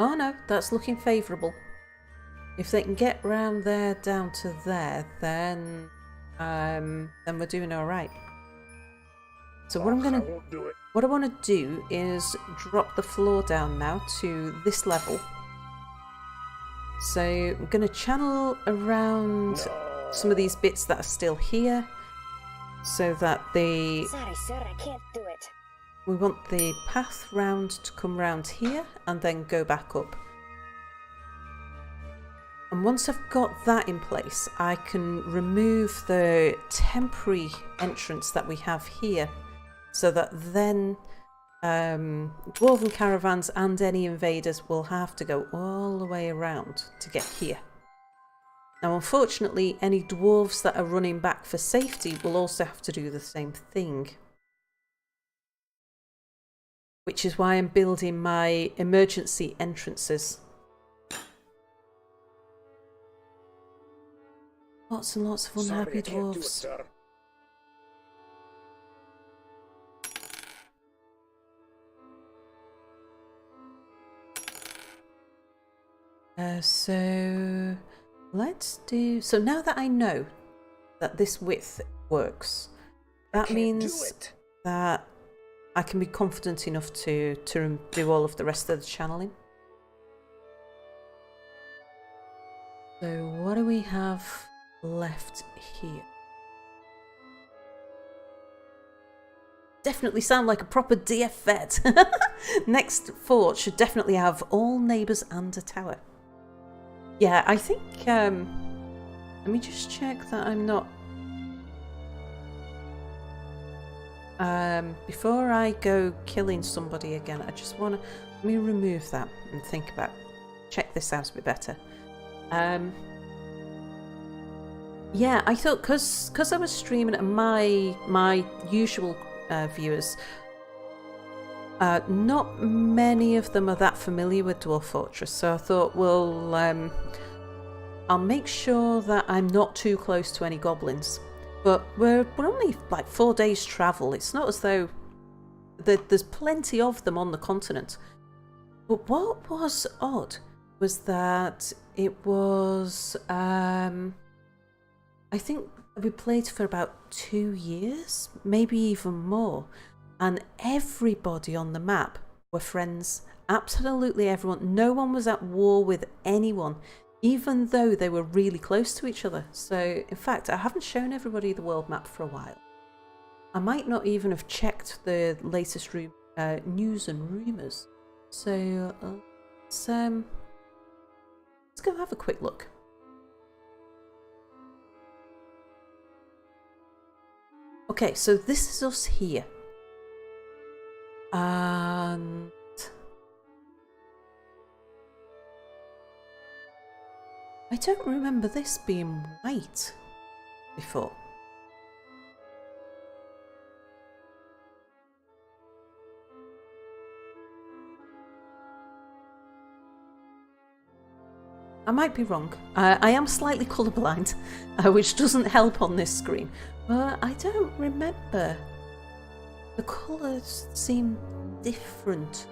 Oh no, that's looking favourable. If they can get round there down to there, then we're doing all right. So what what I want to do is drop the floor down now to this level. So I'm going to channel around some of these bits that are still here, so that
Sorry, sir, I can't do it.
we want the path round to come round here and then go back up. And once I've got that in place, I can remove the temporary entrance that we have here, so that then dwarven caravans and any invaders will have to go all the way around to get here. Now, unfortunately, any dwarves that are running back for safety will also have to do the same thing. Which is why I'm building my emergency entrances. Lots and lots of unhappy dwarves. So let's do... So now that I know that this width works, that means that I can be confident enough to do all of the rest of the channeling. So what do we have left here? Definitely sound like a proper DF vet. Next fort should definitely have all neighbours and a tower. Yeah, I think, let me just check that I'm not... before I go killing somebody again, I just want to... Let me remove that and think about... Check this out a bit better. Yeah, I thought, because I was streaming and my usual viewers, not many of them are that familiar with Dwarf Fortress, so I thought, well, I'll make sure that I'm not too close to any goblins. But we're only like 4 days travel. It's not as though there's plenty of them on the continent. But what was odd was that it was, I think we played for about 2 years, maybe even more. And everybody on the map were friends. Absolutely everyone. No one was at war with anyone, even though they were really close to each other. So, in fact, I haven't shown everybody the world map for a while. I might not even have checked the latest news and rumours. So, let's go have a quick look. Okay, so this is us here. And I don't remember this being white before. I might be wrong. I am slightly colourblind, which doesn't help on this screen. But I don't remember. The colours seem different.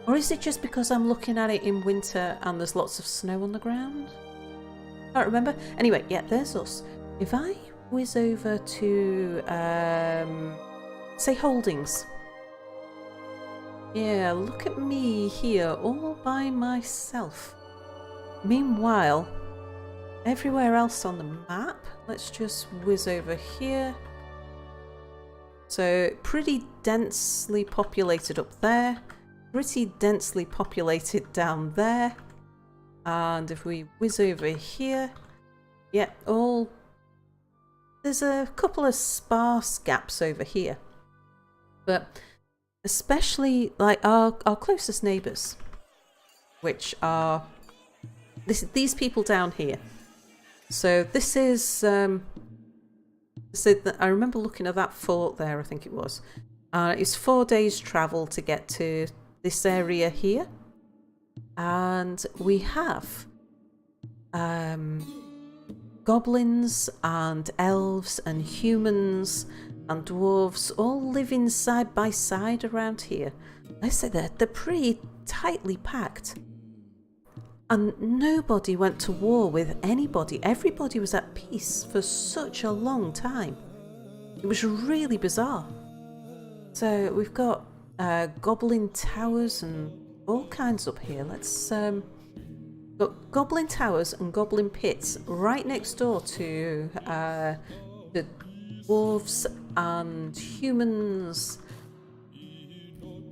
Or is it just because I'm looking at it in winter and there's lots of snow on the ground? Can't remember. Anyway, yeah, there's us. If I whiz over to, say, Holdings. Yeah, look at me here, all by myself. Meanwhile, everywhere else on the map, let's just whiz over here. So, pretty densely populated up there, pretty densely populated down there. And if we whiz over here, yeah, there's a couple of sparse gaps over here. But especially like our closest neighbours, which are these people down here. So this is, so I remember looking at that fort there, I think it was. It's 4 days travel to get to this area here. And we have goblins and elves and humans and dwarves all living side by side around here. I say they're pretty tightly packed. And nobody went to war with anybody. Everybody was at peace for such a long time. It was really bizarre. So we've got goblin towers and all kinds up here. Let's got goblin towers and goblin pits right next door to the dwarves and humans.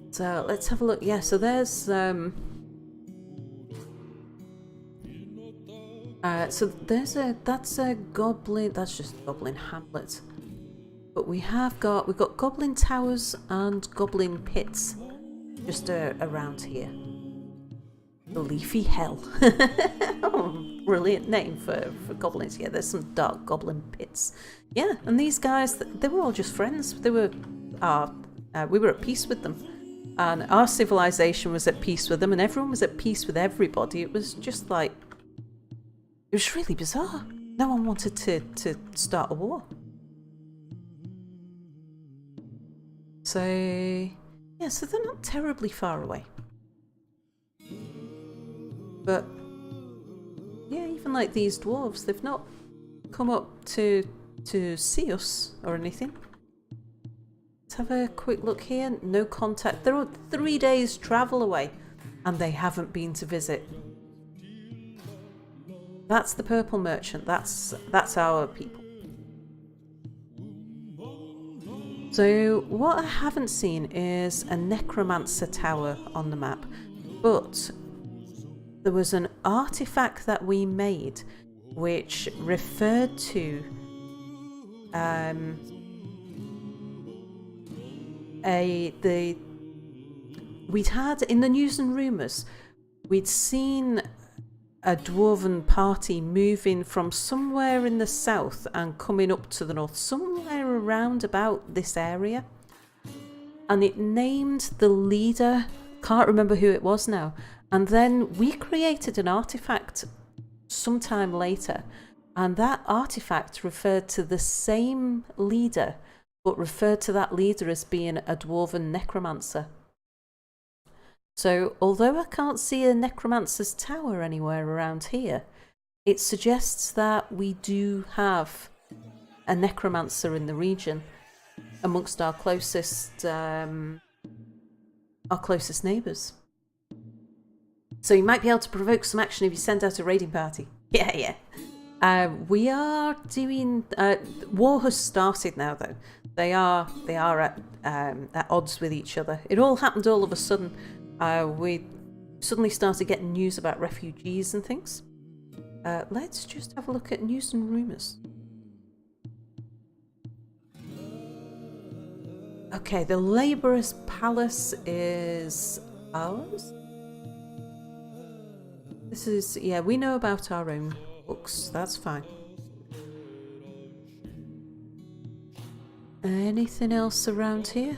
So let's have a look. Yeah, so there's that's a goblin. That's just goblin hamlet. But we've got goblin towers and goblin pits just around here. The Leafy Hell. Oh, brilliant name for goblins. Yeah, there's some dark goblin pits. Yeah, and these guys, they were all just friends. They were we were at peace with them. And our civilization was at peace with them, and everyone was at peace with everybody. It was just like, it was really bizarre. No one wanted to start a war. So, yeah, so they're not terribly far away. But, yeah, even like these dwarves, they've not come up to see us or anything. Let's have a quick look here. No contact. They're 3 days travel away, and they haven't been to visit. That's the purple merchant. That's our people. So what I haven't seen is a necromancer tower on the map, but there was an artifact that we made which referred to we'd had in the news and rumours, we'd seen a dwarven party moving from somewhere in the south and coming up to the north, somewhere around about this area. And it named the leader, can't remember who it was now. And then we created an artifact sometime later, and that artifact referred to the same leader, but referred to that leader as being a dwarven necromancer. So, although I can't see a necromancer's tower anywhere around here, it suggests that we do have a necromancer in the region amongst our closest neighbours. So you might be able to provoke some action if you send out a raiding party. Yeah. We are doing. War has started now, though. They are at odds with each other. It all happened all of a sudden. We suddenly started getting news about refugees and things. Let's just have a look at news and rumours. Okay, the Labourer's Palace is ours. This is, yeah, we know about our own books. That's fine. Anything else around here?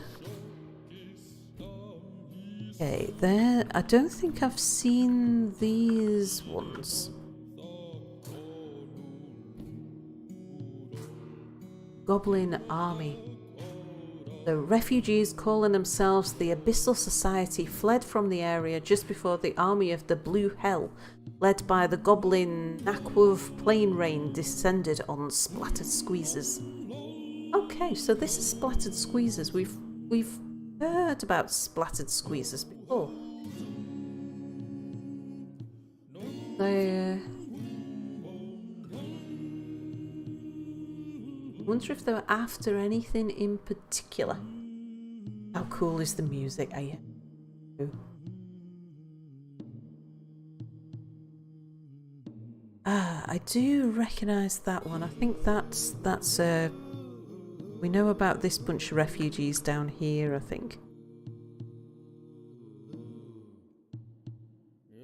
Okay, there. I don't think I've seen these ones. Goblin Army. The refugees calling themselves the Abyssal Society fled from the area just before the army of the Blue Hell, led by the goblin Nakwov Plain Rain, descended on Splattered Squeezes. Okay, so this is Splattered Squeezes. We've heard about Splattered Squeezes before. I wonder if they were after anything in particular. How cool is the music? I do recognise that one. I think that's we know about this bunch of refugees down here, I think.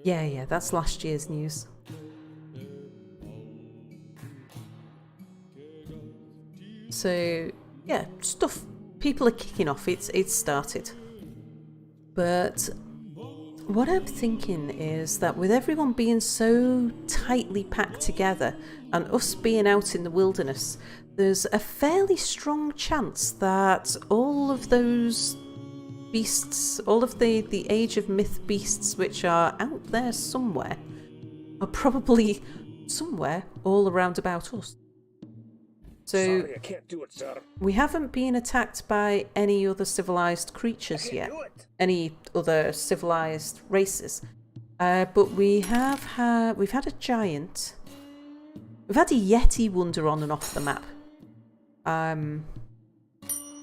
Yeah, that's last year's news. So, yeah, stuff. People are kicking off. It's started. But what I'm thinking is that with everyone being so tightly packed together and us being out in the wilderness, there's a fairly strong chance that all of those beasts, all of the Age of Myth beasts which are out there somewhere, are probably somewhere all around about us. So,
Sorry, I can't do it, sir.
we haven't been attacked by any other civilized creatures yet, any other civilized races, but we've had a giant, we've had a Yeti wander on and off the map, and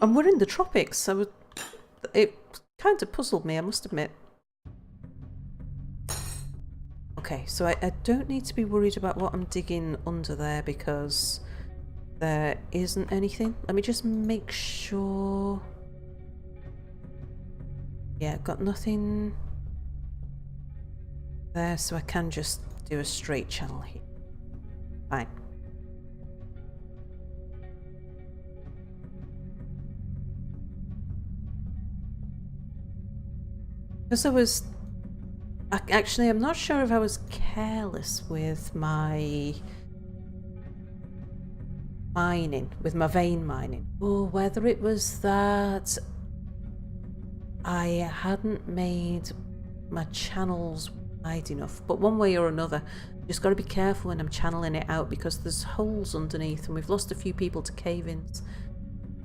we're in the tropics, so it kind of puzzled me, I must admit. Okay, so I don't need to be worried about what I'm digging under there because there isn't anything. Let me just make sure. Yeah, got nothing there, so I can just do a straight channel here. Fine. Because actually, I'm not sure if I was careless with my mining, with my vein mining, or whether it was that I hadn't made my channels wide enough. But one way or another, just got to be careful when I'm channeling it out because there's holes underneath and we've lost a few people to cave-ins.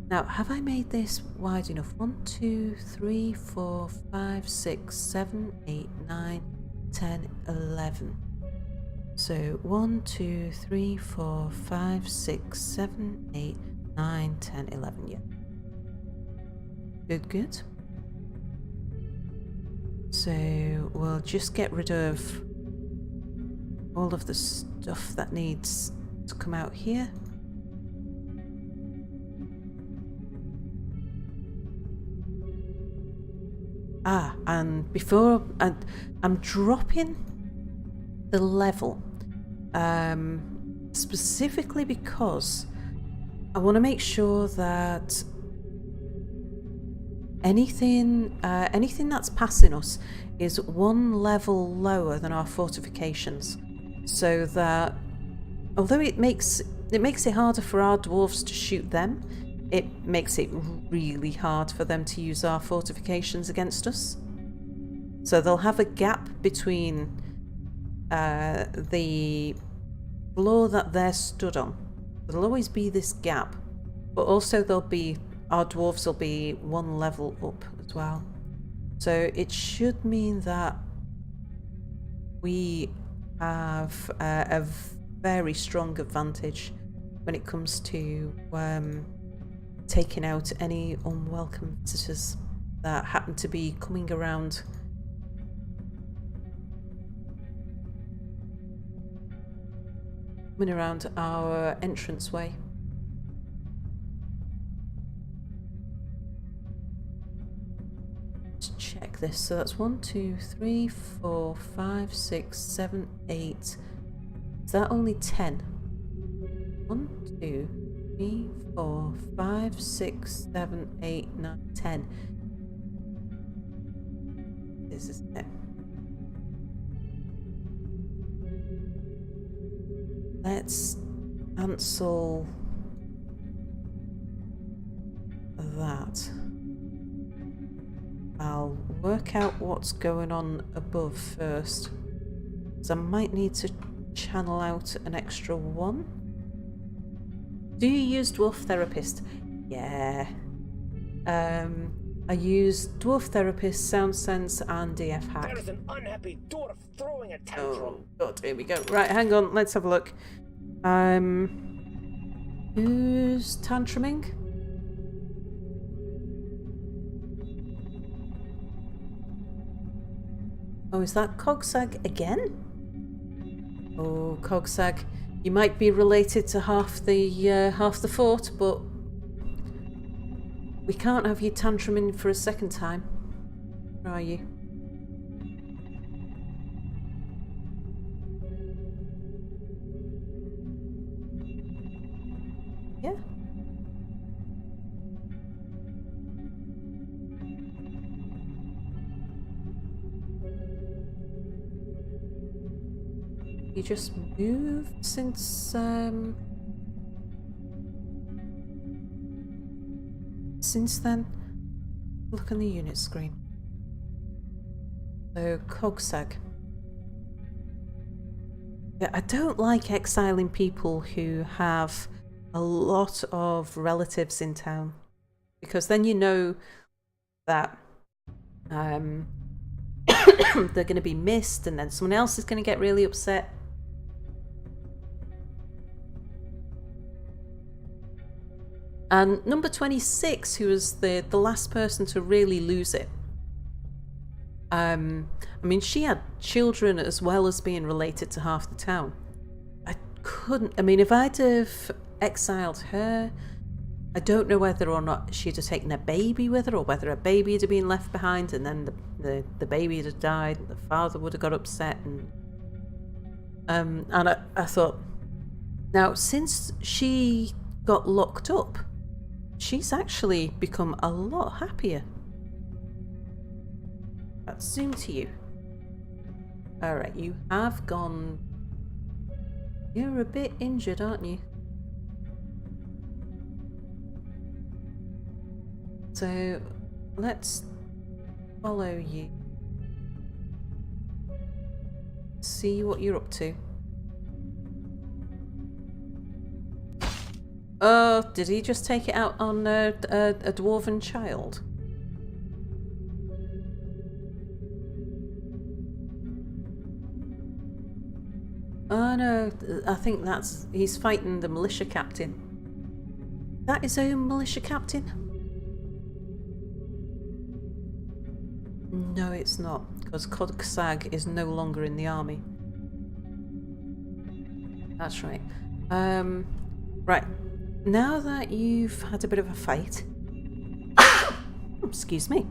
Now, have I made this wide enough? 1, 2, 3, 4, 5, 6, 7, 8, 9, 10, 11. So 1, 2, 3, 4, 5, 6, 7, 8, 9, 10, 11. Yeah. Good. So we'll just get rid of all of the stuff that needs to come out here. And before I'm dropping the level, specifically because I want to make sure that anything that's passing us is one level lower than our fortifications, so that although it makes it harder for our dwarves to shoot them, it makes it really hard for them to use our fortifications against us. So they'll have a gap between the floor that they're stood on. There'll always be this gap, but also our dwarves will be one level up as well. So it should mean that we have a very strong advantage when it comes to taking out any unwelcome visitors that happen to be coming around. Coming around our entranceway. this. So that's 1, 2, 3, 4, 5, 6, 7, 8. Is that only 10? 1, 2, 3, 4, 5, 6, 7, 8, 9, 10. This is it. Let's cancel that. I'll work out what's going on above first, because I might need to channel out an extra one. Do you use Dwarf Therapist? Yeah. I use Dwarf Therapist, Sound Sense, and DF Hack.
There's an unhappy dwarf throwing a tantrum.
Oh god, here we go. Right, hang on, let's have a look. Who's tantruming? Oh, is that Cogsag again? Oh, Cogsag, you might be related to half the fort, but we can't have you tantruming for a second time. Where are you? Yeah. You just moved since then? Look on the unit screen. So, Cogsag. Yeah, I don't like exiling people who have a lot of relatives in town, because then you know that they're going to be missed, and then someone else is going to get really upset. And number 26, who was the last person to really lose it. I mean, she had children as well as being related to half the town. I mean, if I'd have exiled her, I don't know whether or not she'd have taken a baby with her, or whether a baby had been left behind, and then the baby had died, and the father would have got upset. And I thought, now, since she got locked up, she's actually become a lot happier. Let's zoom to you. Alright, you have gone... You're a bit injured, aren't you? So, let's follow you. See what you're up to. Oh, did he just take it out on a dwarven child? Oh no, I think he's fighting the militia captain. That his own militia captain? No, it's not, because Cogsag is no longer in the army. That's right. Right. Now that you've had a bit of a fight, excuse me,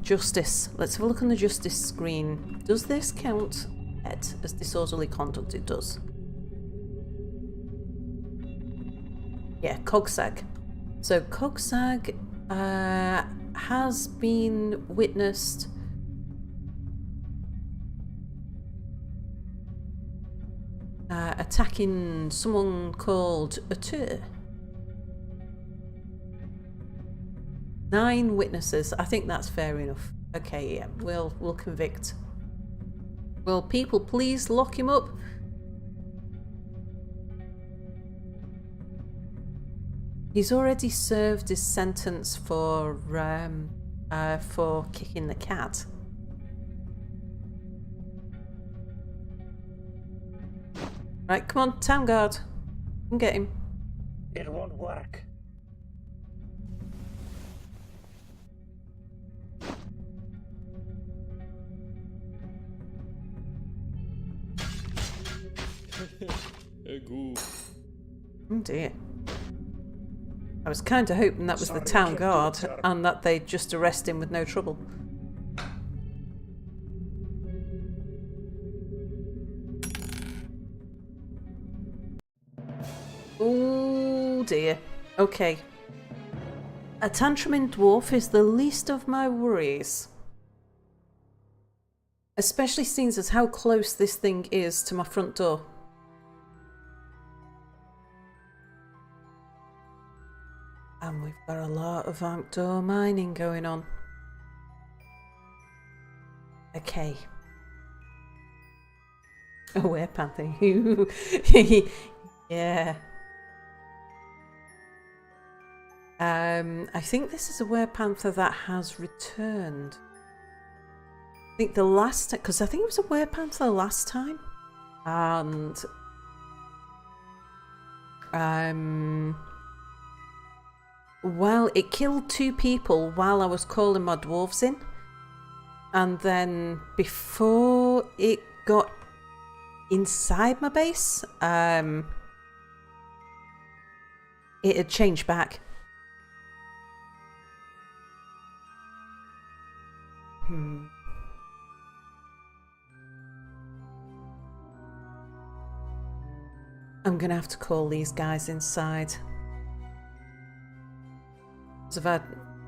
justice. Let's have a look on the justice screen. Does this count as disorderly conduct? It does. Yeah, Cogsag. So Cogsag has been witnessed attacking someone called Atur. 9 witnesses. I think that's fair enough. Okay, yeah, we'll convict. Will people please lock him up? He's already served his sentence for kicking the cat. Right, come on, town guard. Come get him.
It won't work.
Oh dear. I was kind of hoping that was the town guard and that they'd just arrest him with no trouble. dear. Okay. A tantrum in Dwarf is the least of my worries. Especially seeing as how close this thing is to my front door. And we've got a lot of outdoor mining going on. Okay. A werepanther. Yeah. I think this is a werepanther that has returned. I think the last time, because I think it was a werepanther last time. And well, it killed 2 people while I was calling my dwarves in. And then before it got inside my base, it had changed back. I'm gonna have to call these guys inside.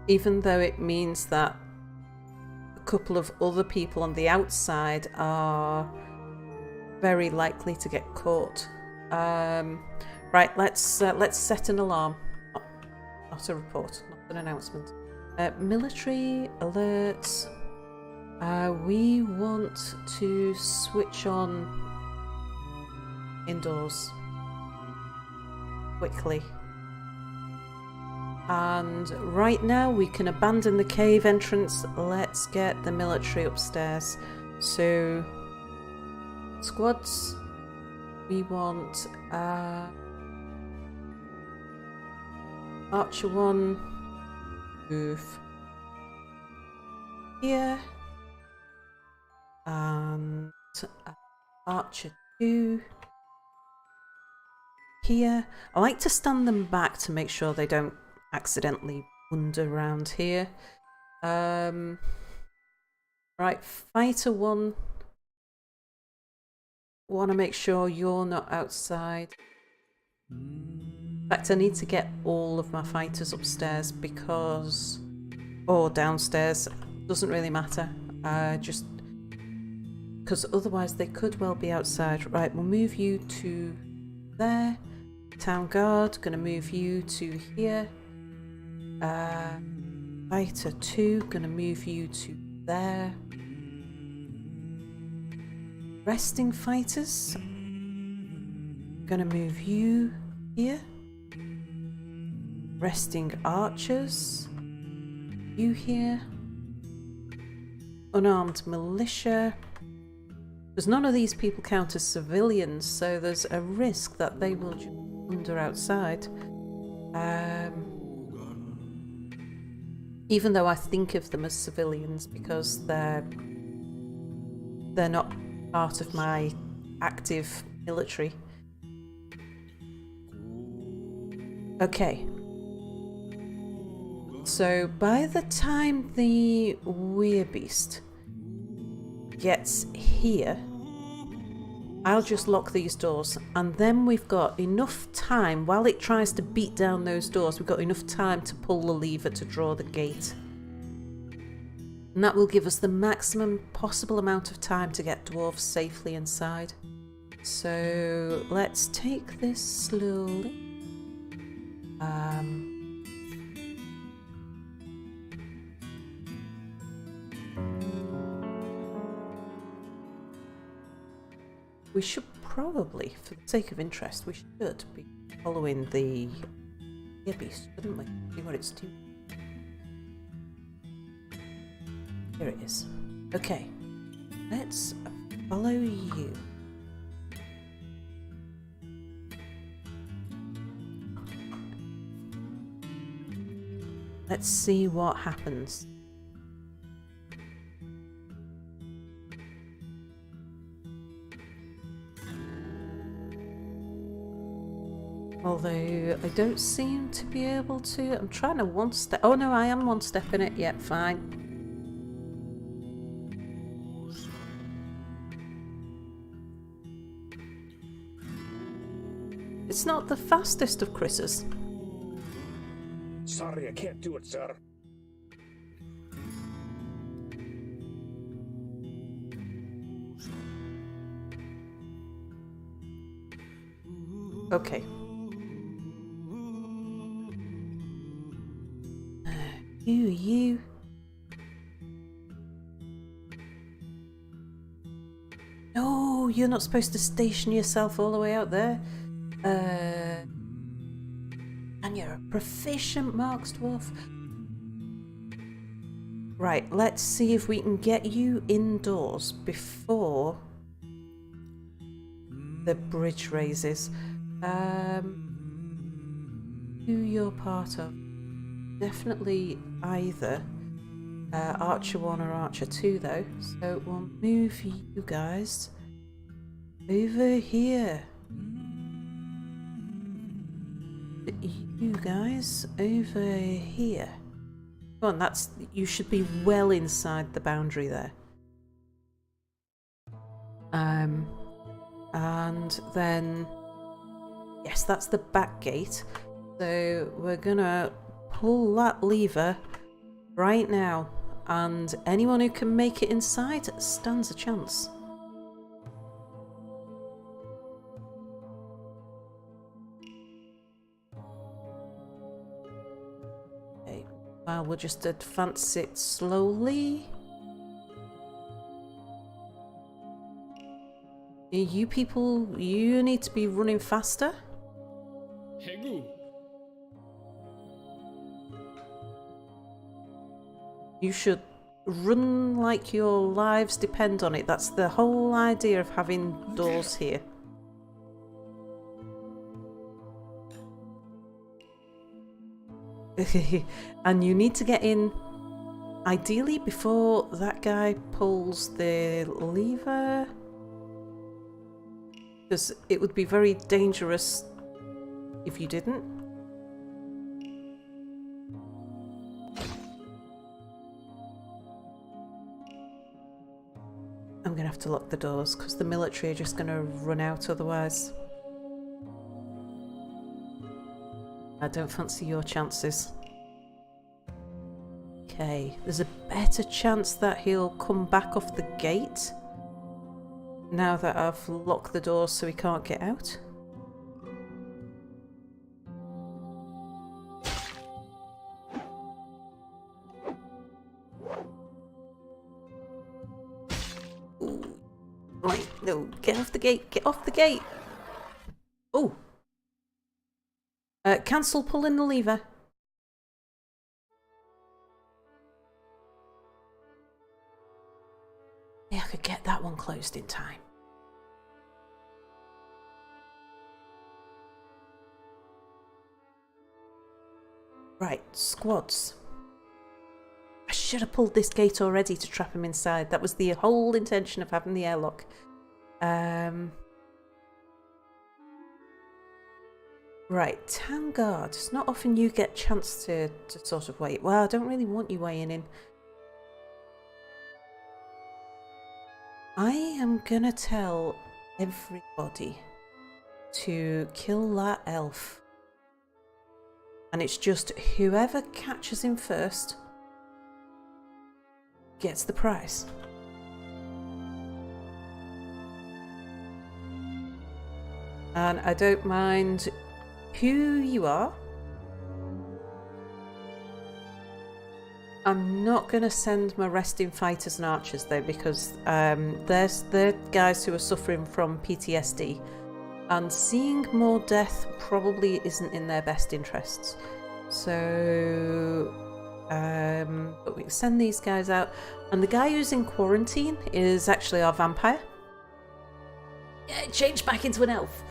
Even though it means that a couple of other people on the outside are very likely to get caught. Right, let's set an alarm. Not a report, not an announcement. Military alerts. We want to switch on indoors quickly. And right now we can abandon the cave entrance. Let's get the military upstairs. So, squads, we want Archer 1, move here, and Archer 2 here. I like to stand them back to make sure they don't accidentally wander around here. Right, Fighter 1. Want to make sure you're not outside. In fact, I need to get all of my fighters upstairs because... or downstairs. Doesn't really matter. Just... because otherwise they could well be outside. Right, we'll move you to there. Town Guard, gonna move you to here. Fighter 2, gonna move you to there. Resting fighters, gonna move you here. Resting archers, you here. Unarmed militia, because none of these people count as civilians, so there's a risk that they will just wander outside. Even though I think of them as civilians because they're not part of my active military. Okay. So by the time the Werebeast gets here, I'll just lock these doors, and then we've got enough time, while it tries to beat down those doors, we've got enough time to pull the lever to draw the gate. And that will give us the maximum possible amount of time to get dwarves safely inside. So let's take this slowly. We should probably, for the sake of interest, we should be following the beast, shouldn't we? See what it's doing. Here it is. Okay, let's follow you. Let's see what happens. Although I don't seem to be able to. I'm trying to one step. Oh no, I am one step in it. Yep, fine. It's not the fastest of critters.
Sorry, I can't do it, sir.
Okay. Who are you? No, you're not supposed to station yourself all the way out there. And you're a proficient Marks Dwarf. Right, let's see if we can get you indoors before the bridge raises. Who you're part of? Definitely either Archer 1 or Archer 2 though. So we'll move you guys over here. You guys over here. Come on, you should be well inside the boundary there. And then yes, that's the back gate. So we're gonna pull that lever right now, and anyone who can make it inside stands a chance. Okay, well, we'll just advance it slowly. You people, you need to be running faster.
Hegu.
You should run like your lives depend on it. That's the whole idea of having doors here. And you need to get in ideally before that guy pulls the lever, because it would be very dangerous if you didn't. I'm gonna have to lock the doors because the military are just gonna run out otherwise. I don't fancy your chances. Okay, there's a better chance that he'll come back off the gate now that I've locked the doors so he can't get out. Ooh. Right, no, get off the gate, get off the gate! Oh! Cancel pulling the lever. Yeah, I could get that one closed in time. Right, squads. I should have pulled this gate already to trap him inside. That was the whole intention of having the airlock. Right, Town Guard. It's not often you get a chance to sort of wait. Well, I don't really want you weighing in. I am gonna tell everybody to kill that elf. And it's just whoever catches him first gets the prize. And I don't mind who you are. I'm not going to send my resting fighters and archers though, because they're guys who are suffering from PTSD, and seeing more death probably isn't in their best interests. So but we can send these guys out, and the guy who's in quarantine is actually our vampire. Yeah, it changed back into an elf.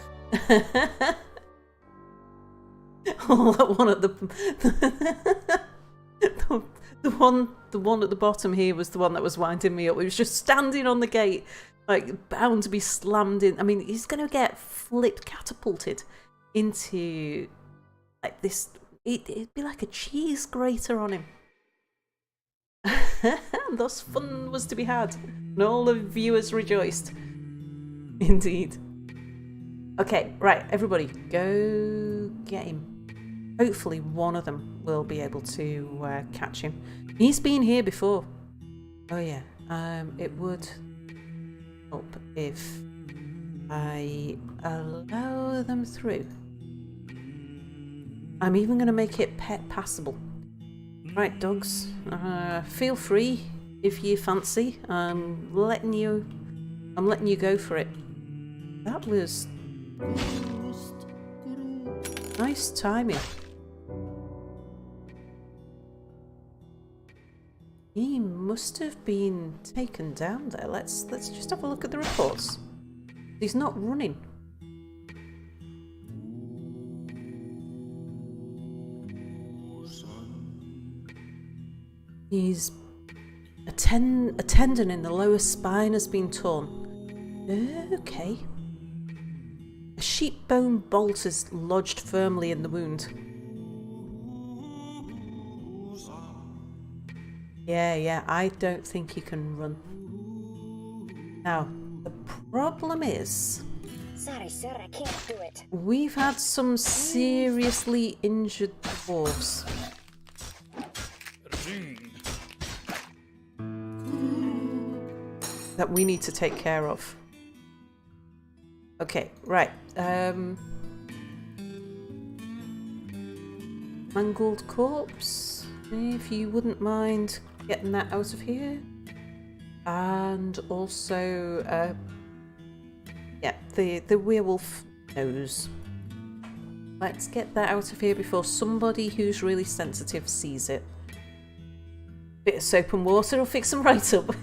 Oh, that one at the one at the bottom here was the one that was winding me up. He was just standing on the gate, like bound to be slammed in. I mean, he's gonna get flipped, catapulted into like this. It'd be like a cheese grater on him. Thus fun was to be had, and all the viewers rejoiced. Indeed. Okay, right, everybody, go get him. hopefully one of them will be able to catch him. He's been here before. Oh yeah, it would help if I allow them through. I'm even going to make it pet passable. Right, dogs, feel free if you fancy. I'm letting you go for it. That was nice timing. He must have been taken down there. Let's just have a look at the reports. He's not running. He's a tendon in the lower spine has been torn. Okay. A sheep bone bolt is lodged firmly in the wound. Yeah, I don't think he can run. Now, the problem is...
Sorry, sir, I can't do it.
We've had some seriously injured dwarves. That we need to take care of. Okay, right. Mangled corpse. If you wouldn't mind getting that out of here. And also, yeah, the werewolf nose. Let's get that out of here before somebody who's really sensitive sees it. Bit of soap and water will fix them right up.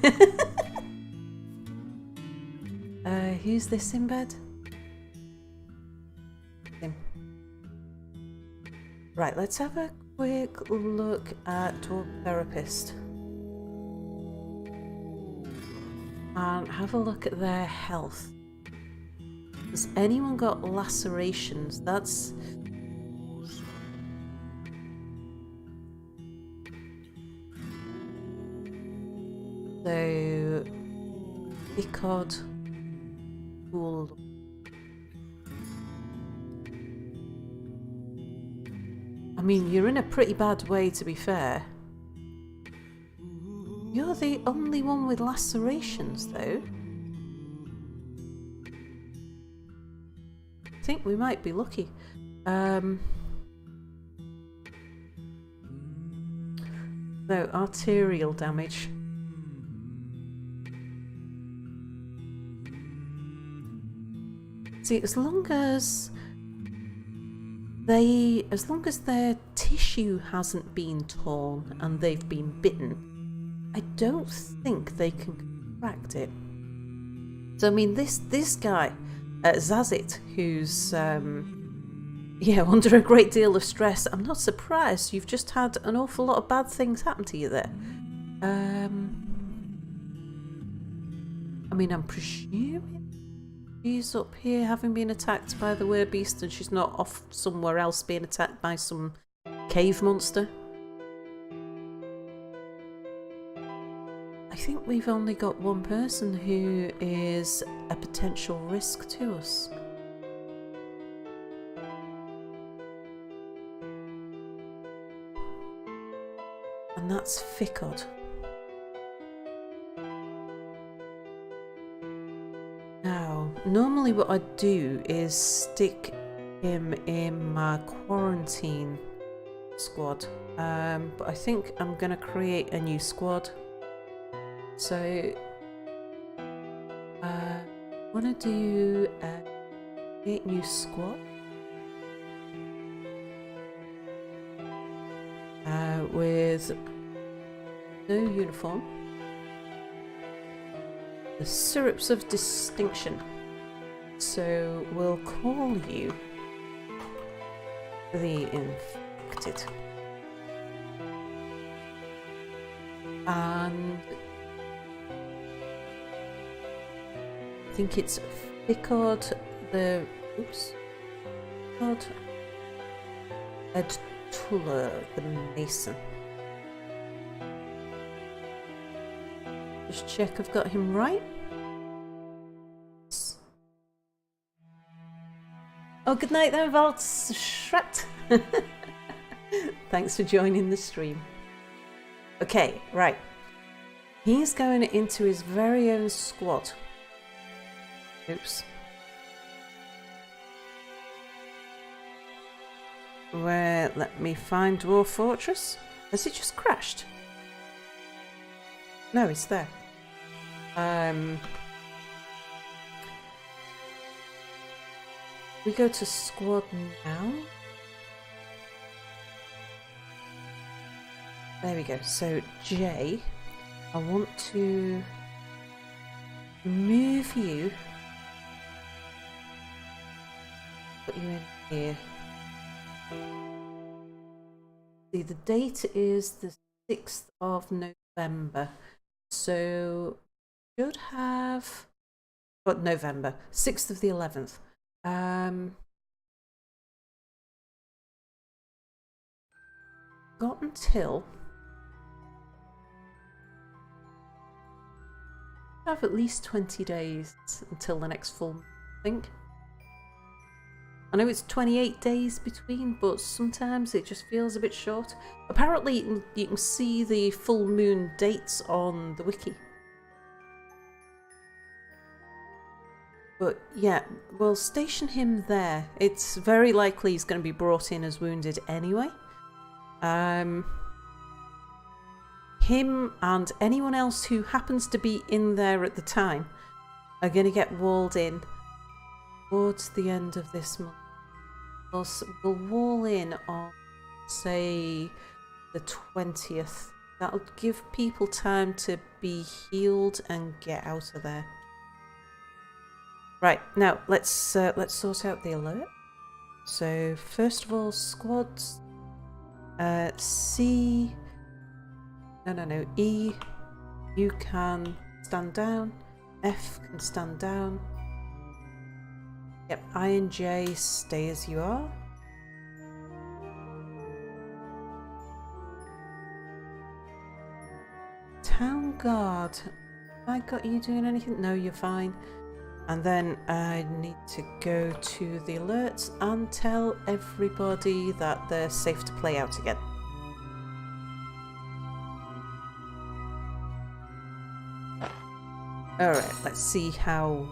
Who's this in bed? Him. Right, let's have a quick look at Dwarf Therapist. And have a look at their health. Has anyone got lacerations? That's... So... Icod... Cool. I mean, you're in a pretty bad way, to be fair. You're the only one with lacerations, though. I think we might be lucky. So, arterial damage. See, as long as their tissue hasn't been torn and they've been bitten, I don't think they can contract it. So I mean, this guy, Zazit, who's yeah, under a great deal of stress. I'm not surprised. You've just had an awful lot of bad things happen to you there. I mean, I'm presuming she's up here having been attacked by the werbeast and she's not off somewhere else being attacked by some cave monster. I think we've only got one person who is a potential risk to us. And that's Ficod. Now, normally what I do is stick him in my quarantine squad, but I think I'm going to create a new squad. So, I want to do a create new squad with no uniform. The syrups of distinction. So we'll call you the infected. And I think it's Ficod the Ficod Edtuller the Mason. Just check I've got him right. Oh, good night then, Valtshret. Thanks for joining the stream. Okay, right. He's going into his very own squad. Oops. Where, let me find Dwarf Fortress. Has it just crashed? No, it's there. We go to squad now. There we go. So J, I want to move you. Put you in here. See, the date is the 6th of November. So should have November, 6th of the 11th. Got until have at least 20 days until the next full moon, I think. I know it's 28 days between, but sometimes it just feels a bit short. Apparently you can see the full moon dates on the wiki. But yeah, we'll station him there. It's very likely he's going to be brought in as wounded anyway. Him and anyone else who happens to be in there at the time are going to get walled in towards the end of this month. We'll wall in on, say, the 20th. That'll give people time to be healed and get out of there. Right, now let's sort out the alert. So first of all, squads. C. No. E. You can stand down. F can stand down. Yep. I and J stay as you are. Town guard. Have I got you doing anything? No, you're fine. And then I need to go to the alerts and tell everybody that they're safe to play out again. Alright, let's see how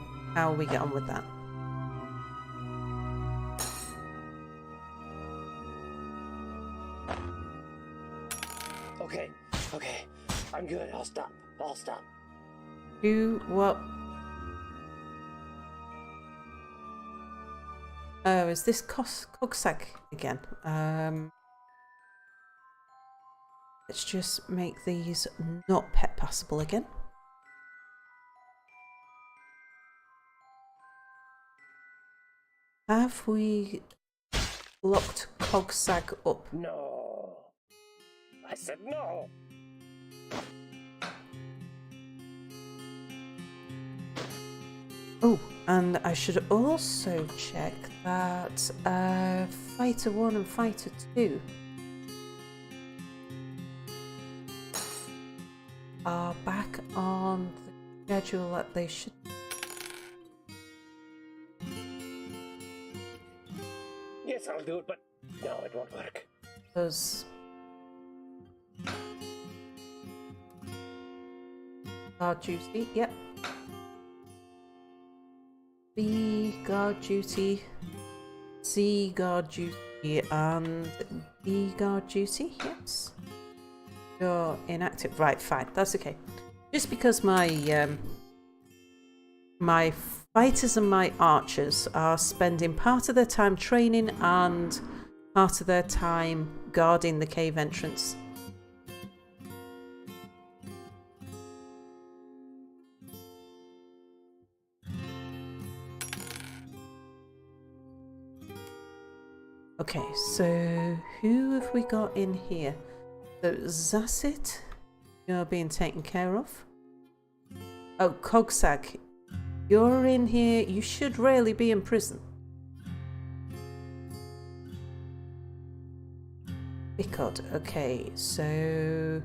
we get on with that.
Okay. I'm good. I'll stop.
Who? What? Oh, is this Cogsag again? Let's just make these not pet passable again. Have we locked Cogsag up?
No. I said no.
Oh, and I should also check that Fighter 1 and Fighter 2 are back on the schedule that they should.
Yes, I'll do it, but no, it won't work.
Those guard duty, yep. B guard duty, C guard duty, and D guard duty. Yes, you're inactive. Right, fine. That's okay. Just because my my fighters and my archers are spending part of their time training and part of their time guarding the cave entrance. Okay, so who have we got in here? So Zassit, you're being taken care of. Oh, Cogsag, you're in here. You should really be in prison. Bicod, okay, so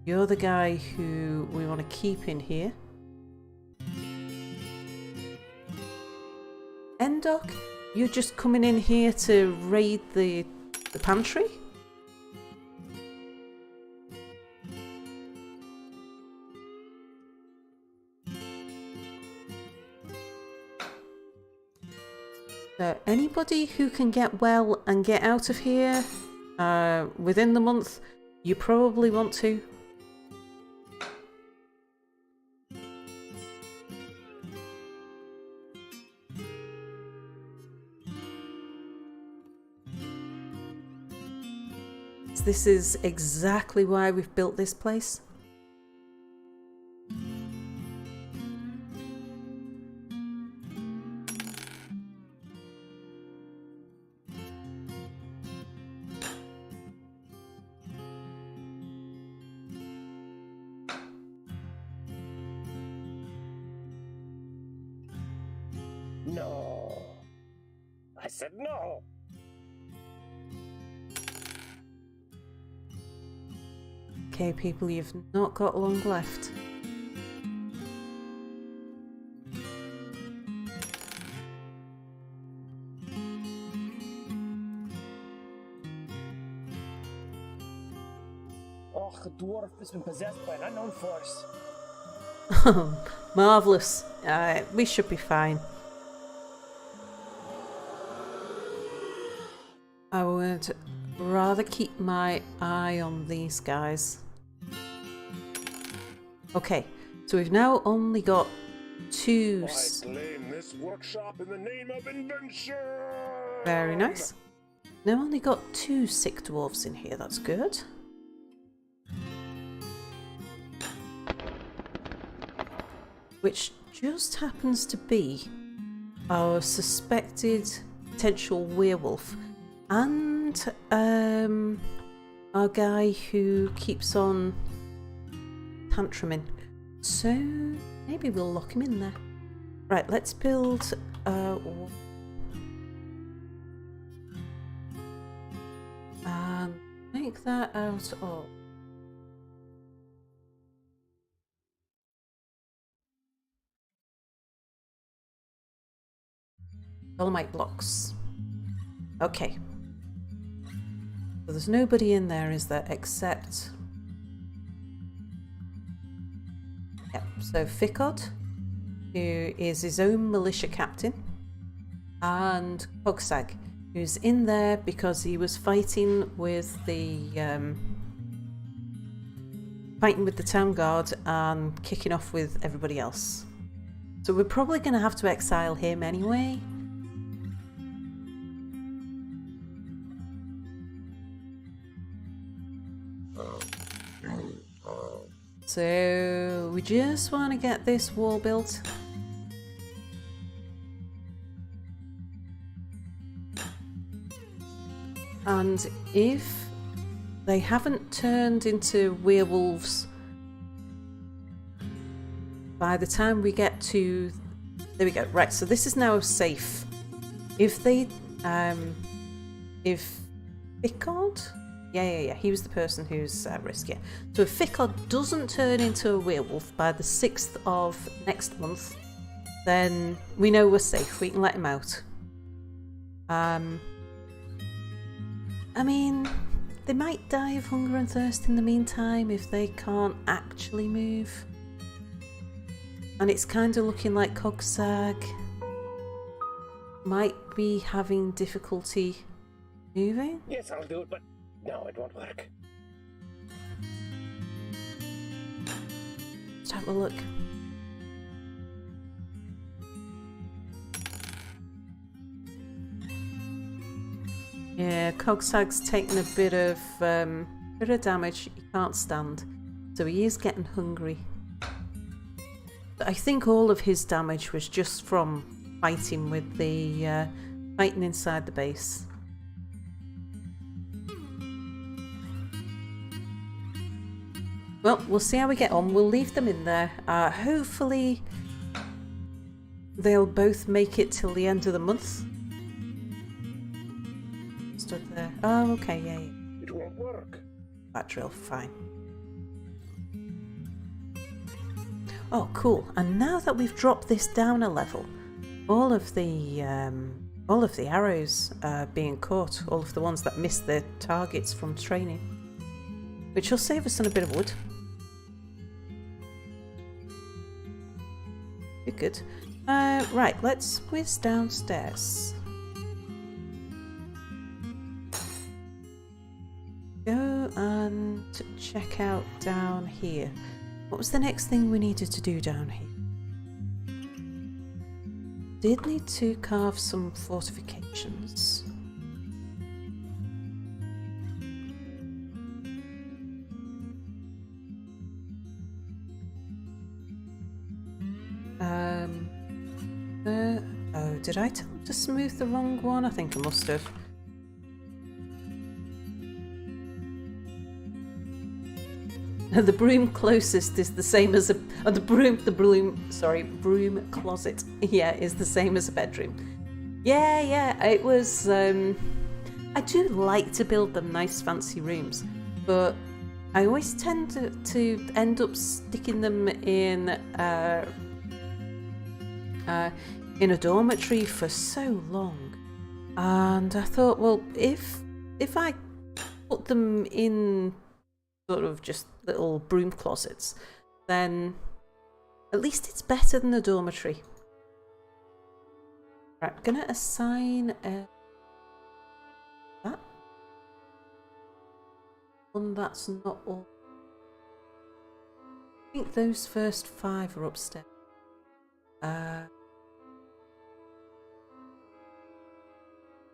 you're the guy who we want to keep in here. Endok, you're just coming in here to raid the pantry? So anybody who can get well and get out of here within the month, you probably want to. This is exactly why we've built this place.
No. I said no.
Okay, people, you've not got long left.
Oh, the dwarf has been possessed by an unknown force.
Marvellous. We should be fine. I would rather keep my eye on these guys. Okay, so we've now only got two.
I claim this workshop in the name of invention.
Very nice. Now only got 2 sick dwarves in here. That's good. Which just happens to be our suspected potential werewolf and our guy who keeps on tantruming. So maybe we'll lock him in there. Right, let's build and make that out of dolomite blocks. Okay. So there's nobody in there, is there, except... Yep, so Ficod, who is his own militia captain, and Cogsag, who's in there because he was fighting with the town guard and kicking off with everybody else. So we're probably going to have to exile him anyway. So we just want to get this wall built. And if they haven't turned into werewolves by the time we get to... There we go. Right, so this is now safe. If they... if Ficod... Yeah, he was the person who's at risk, yeah. So if Ficod doesn't turn into a werewolf by the 6th of next month, then we know we're safe. We can let him out. I mean, they might die of hunger and thirst in the meantime if they can't actually move. And it's kind of looking like Cogsag might be having difficulty moving.
Yes, I'll do it, but no, it won't work.
Let's have a look. Yeah, Cogsag's taken a bit of damage he can't stand, so he is getting hungry. But I think all of his damage was just from fighting with the fighting inside the base. Well, we'll see how we get on. We'll leave them in there. Hopefully they'll both make it till the end of the month. Stood there. Oh, okay, yeah.
It won't work.
That drill, fine. Oh, cool. And now that we've dropped this down a level, all of the arrows are being caught. All of the ones that missed their targets from training, which will save us on a bit of wood. Good. Right, let's whiz downstairs. check out down here. What was the next thing we needed to do down here? Did need to carve some fortifications. Oh, did I tell him to smooth the wrong one? I think I must have. The broom closest is the same as a broom closet. Yeah, is the same as a bedroom. Yeah, it was. I do like to build them nice, fancy rooms, but I always tend to end up sticking them in a dormitory for so long, and I thought, well, if I put them in sort of just little broom closets, then at least it's better than a dormitory. Right, I'm gonna assign that one. That's not all. I think those first 5 are upstairs.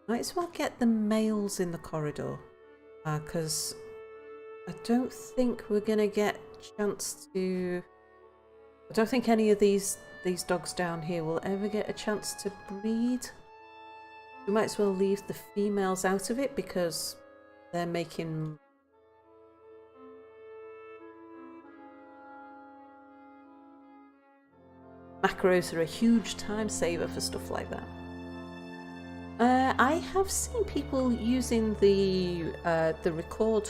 Might as well get the males in the corridor, because I don't think we're gonna get a chance to. I don't think any of these dogs down here will ever get a chance to breed. We might as well leave the females out of it because they're making. Macros are a huge time saver for stuff like that. I have seen people using the record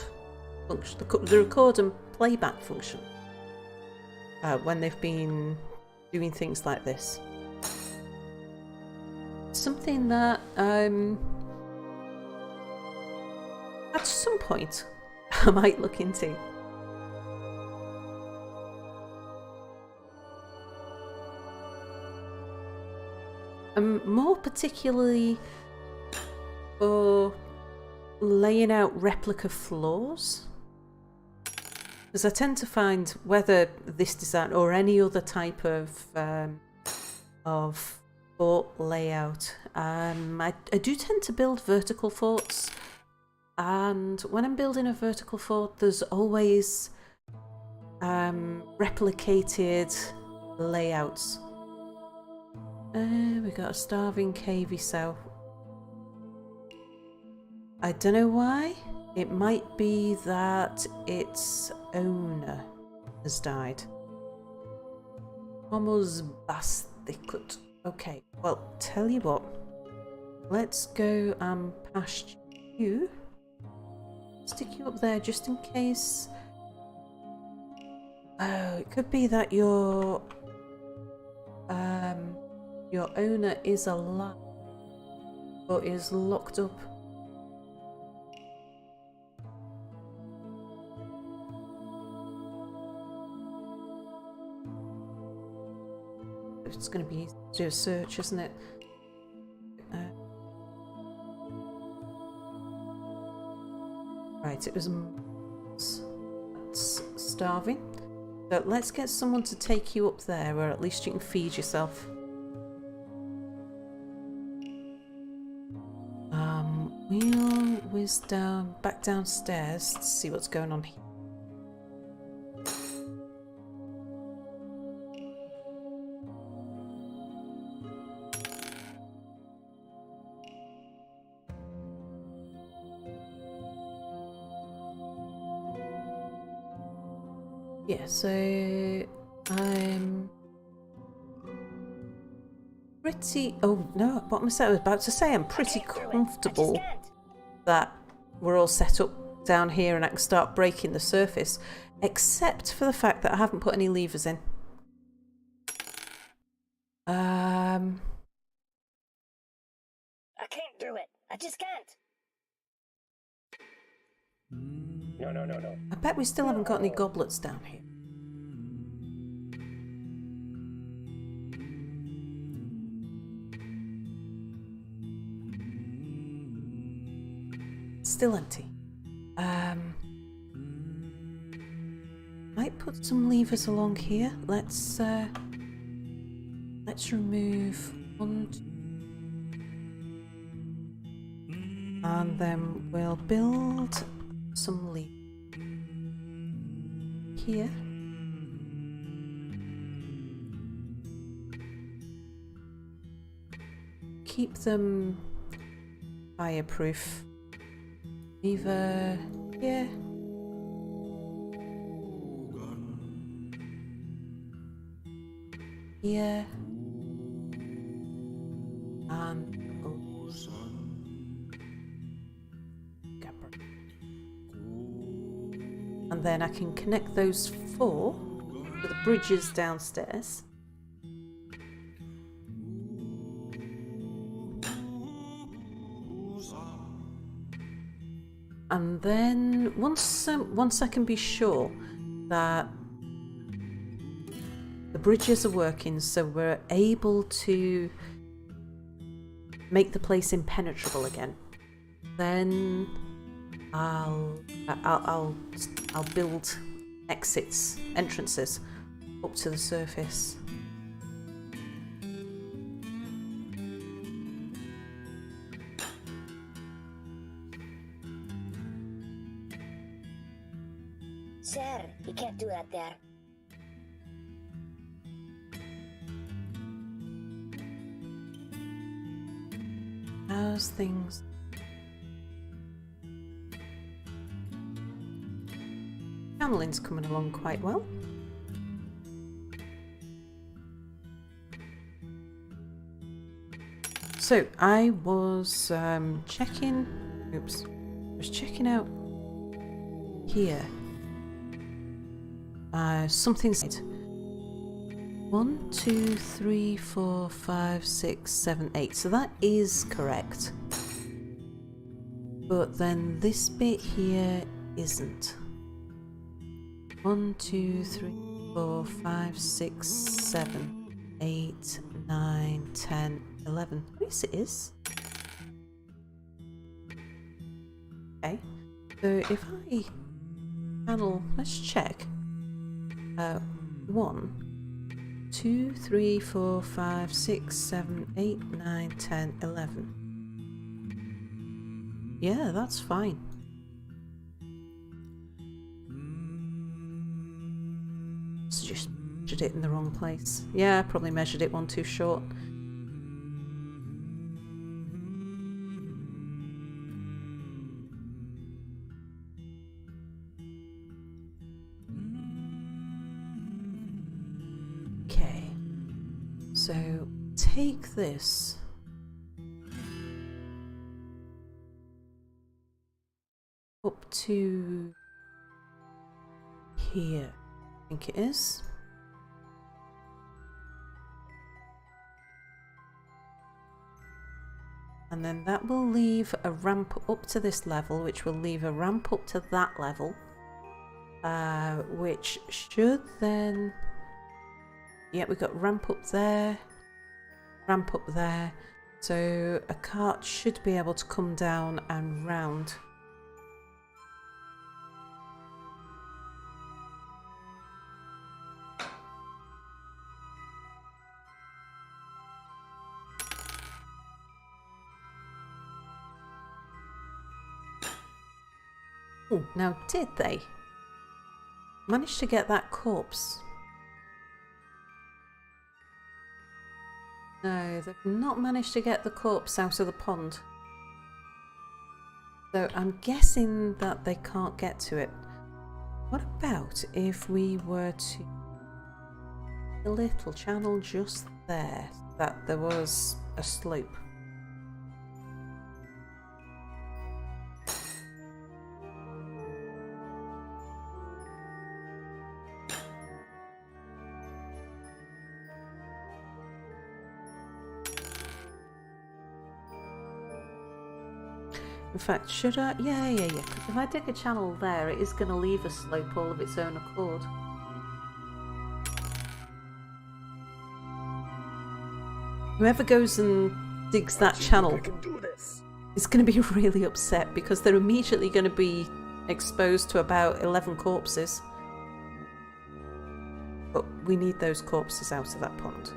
function, the record and playback function, when they've been doing things like this. Something that at some point I might look into. More particularly for laying out replica floors, because I tend to find whether this design or any other type of fort layout, I do tend to build vertical forts, and when I'm building a vertical fort, there's always replicated layouts. We got a starving cavey sow. I don't know why. It might be that its owner has died. Almost basticled. Okay, well, tell you what. Let's go past you. Stick you up there just in case. Oh, it could be that your owner is alive, but is locked up. It's going to be easy to do a search, isn't it? Right, it was starving. So let's get someone to take you up there, or at least you can feed yourself. We'll whiz back downstairs to see what's going on here. Yeah, so I'm pretty. Oh no, what was I about to say? I'm pretty comfortable that we're all set up down here and I can start breaking the surface, except for the fact that I haven't put any levers in.
I can't do it. I just can't.
No.
I bet we still haven't got any goblets down here. Still empty. put some levers along here. Let's remove one, and then we'll build some levers here. Keep them fireproof. Lever here. Here. And and then I can connect those 4 to the bridges downstairs. And then once I can be sure that the bridges are working, so we're able to make the place impenetrable again, then I'll build entrances up to the surface.
Sir, you can't do that there.
How's things? Channeling's coming along quite well. So I was checking. Oops, I was checking out here. Something's 1, 2, 3, 4, 5, 6, 7, 8. So that is correct. But then this bit here isn't. 1, 2, 3, 4, 5, 6, 7, 8, 9, 10, 11. Yes, it is. Okay. So if I channel, let's check. 1, 2, 3, 4, 5, 6, 7, 8, 9, 10, 11. Yeah, that's fine. Just measured it in the wrong place. Yeah, I probably measured it one too short. Okay, so take this. Up to here, I think it is. And then that will leave a ramp up to this level, which will leave a ramp up to that level, which should then... Yeah, we've got ramp up there, ramp up there, so a cart should be able to come down and round. Oh, now did they manage to get that corpse? No, they've not managed to get the corpse out of the pond. So I'm guessing that they can't get to it. What about if we were to... a little channel just there, that there was a slope? In fact, should I? Yeah. Because if I dig a channel there, it is going to leave a slope all of its own accord. Whoever goes and digs that channel is going to be really upset because they're immediately going to be exposed to about 11 corpses. we need those corpses out of that pond.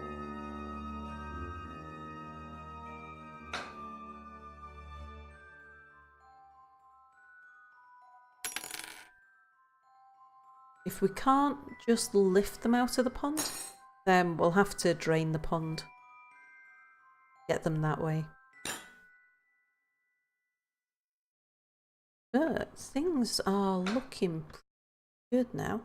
If we can't just lift them out of the pond, then we'll have to drain the pond. Get them that way. But things are looking good now.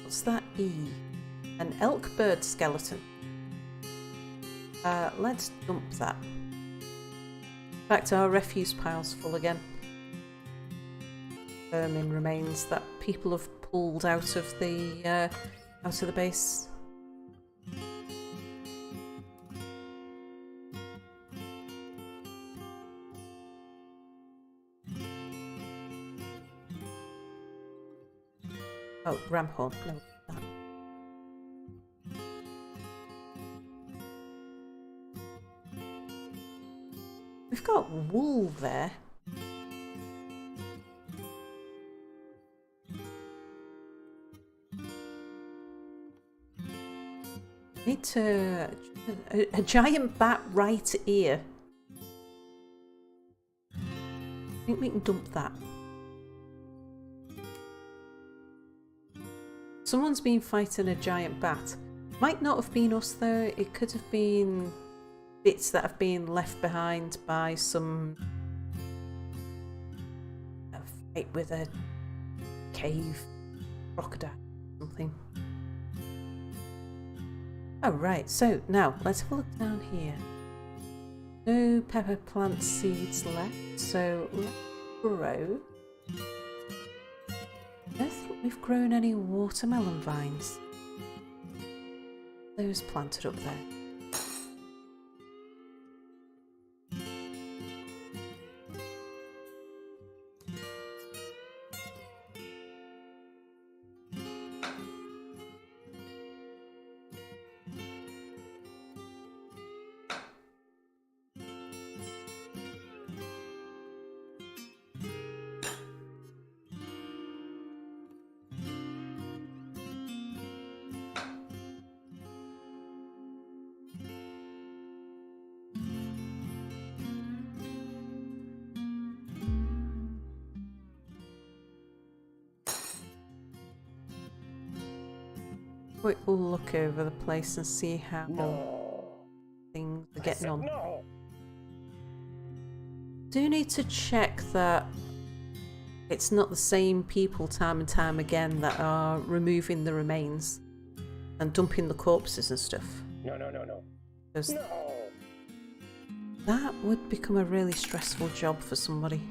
What's that E? An elk bird skeleton. Let's dump that. In fact, our refuse pile's full again. Vermin remains that people have pulled out of the base. Oh, ram horn. No. We've got wool there. Need to... a giant bat right ear. I think we can dump that. Someone's been fighting a giant bat. Might not have been us though, it could have been bits that have been left behind by some fight with a cave crocodile or something. Oh right, so now let's have a look down here. No pepper plant seeds left, so let's grow. I don't think we've grown any watermelon vines. Those planted up there. Quick look over the place and see how things are getting on.
No.
Do need to check that it's not the same people time and time again that are removing the remains and dumping the corpses and stuff.
No.
Because
No.
that would become a really stressful job for somebody.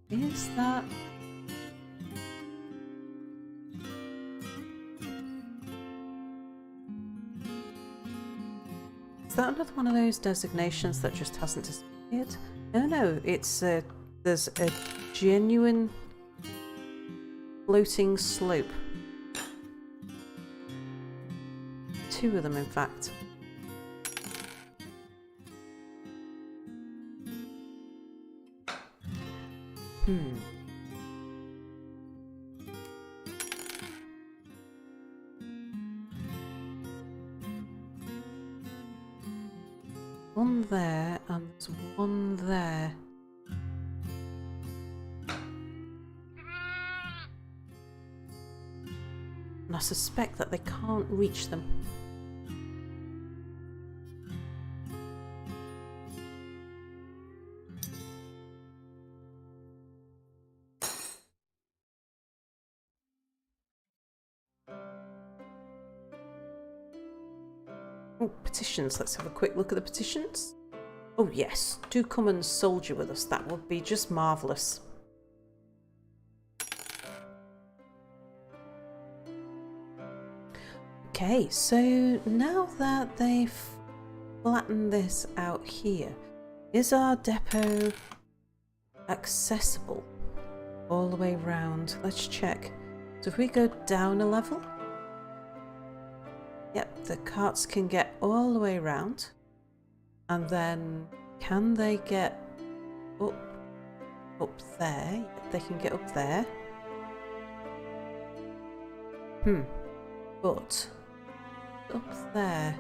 Is that... Is that another one of those designations that just hasn't disappeared? No, it's there's a genuine floating slope. Two of them, in fact. One there, and there's one there. And I suspect that they can't reach them. Oh, petitions. Let's have a quick look at the petitions. Oh yes, do come and soldier with us. That would be just marvellous. Okay, so now that they've flattened this out here, is our depot accessible? all the way round. Let's check. So if we go down a level, yep, the carts can get all the way around. And then can they get up there? They can get up there. But up there.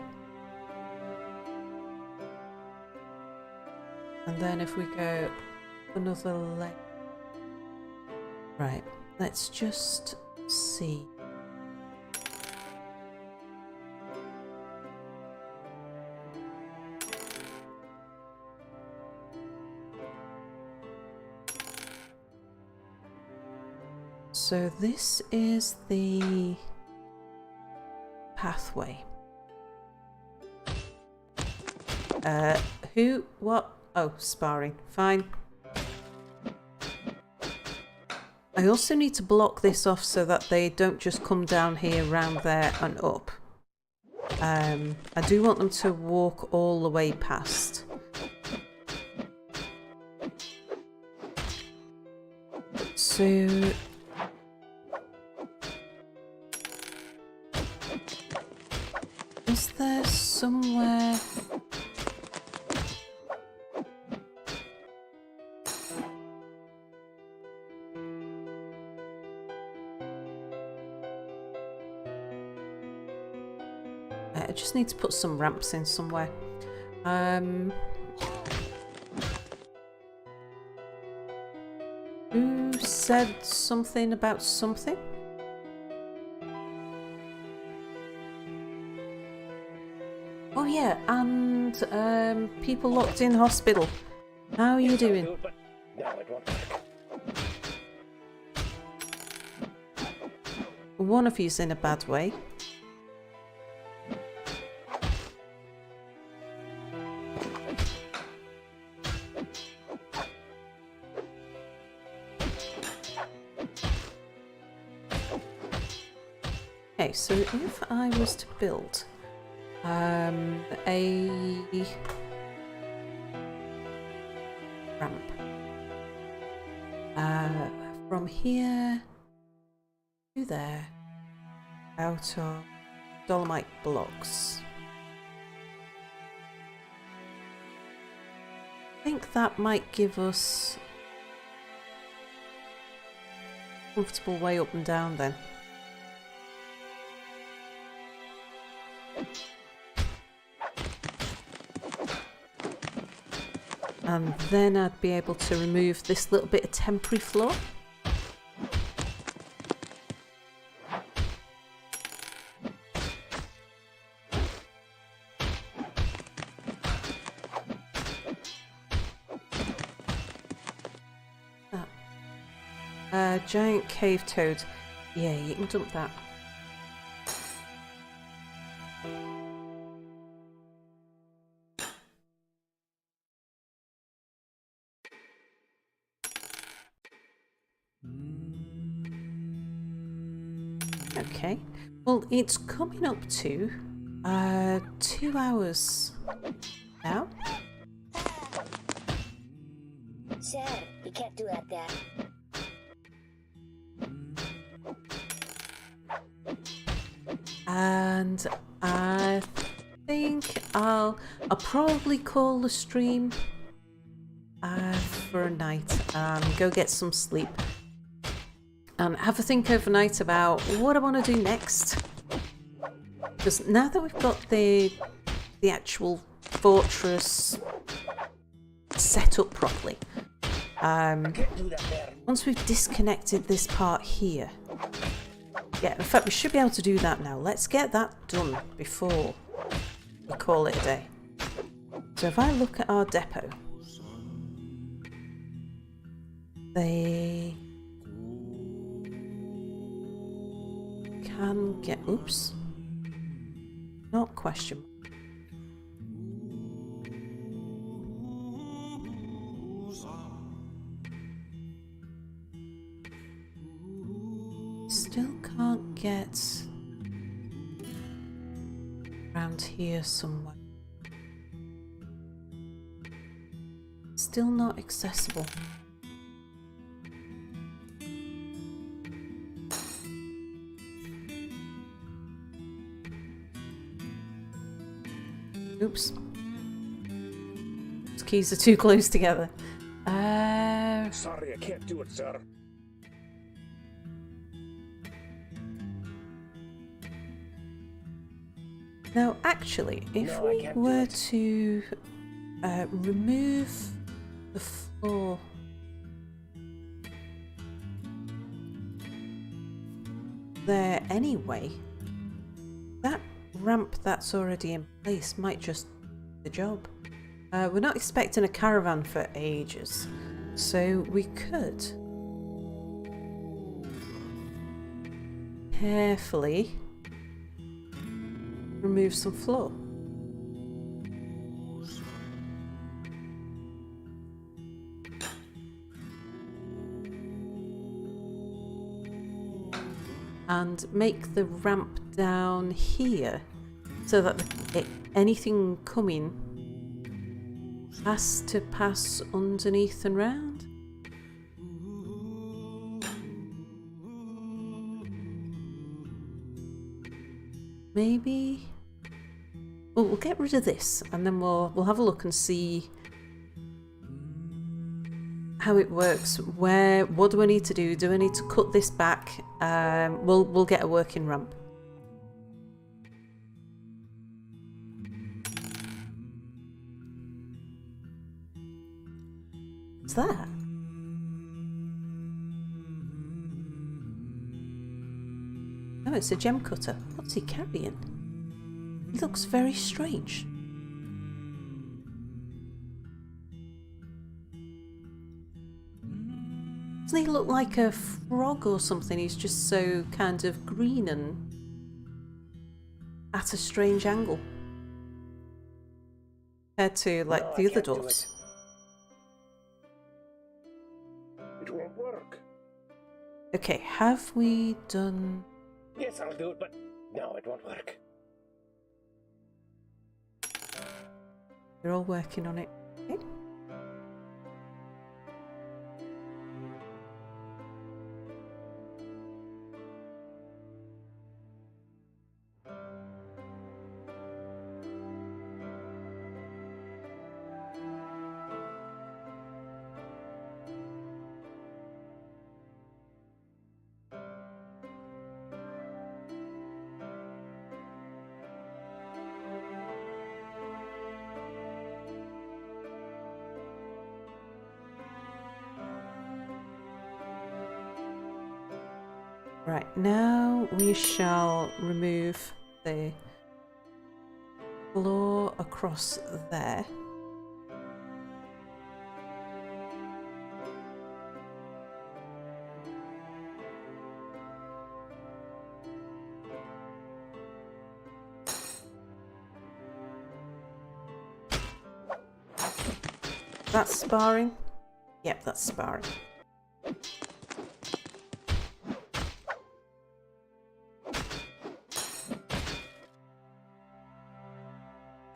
And then if we go another leg. Right, let's just see. So this is the pathway. Who? What? Oh, sparring. Fine. I also need to block this off so that they don't just come down here, round there and up. I do want them to walk all the way past. So... is there somewhere... I just need to put some ramps in somewhere. Who said something about something? Oh yeah, and people locked in hospital. How are you doing?
Do it, but no, it won't work.
One of you's in a bad way. Okay, so if I was to build a ramp from here to there out of dolomite blocks, I think that might give us a comfortable way up and down then. And then I'd be able to remove this little bit of temporary floor. Giant cave toad. Yeah, you can dump that. Okay, well, it's coming up to 2 hours now.
Sir, you can't do that there.
And I think I'll probably call the stream for a night and go get some sleep. And have a think overnight about what I want to do next. Because now that we've got the actual fortress set up properly, once we've disconnected this part here, yeah, in fact we should be able to do that now. Let's get that done before we call it a day. So if I look at our depot, they can get, oops, not question. Still can't get around here somewhere. Still not accessible. Oops. Those keys are too close together.
Sorry, I can't do it, sir.
Now, actually, if
No, I
we
can't do
were
it.
to remove the floor there anyway, that ramp that's already in place might just do the job. We're not expecting a caravan for ages, so we could carefully remove some floor. And make the ramp down here so that anything coming has to pass underneath and round. Maybe we'll get rid of this and then we'll have a look and see how it works. What do I need to do? Do I need to cut this back? We'll get a working ramp. What's that? Oh, it's a gem cutter. What's he carrying? He looks very strange. Doesn't he look like a frog or something? He's just so kind of green and at a strange angle compared to like
No,
the
I
other
can't do
dwarfs.
It won't work.
Okay, have we done...
Yes, I'll do it, but no, it won't work.
They're all working on it. Okay. Right, now we shall remove the floor across there. That's sparring? Yep, that's sparring.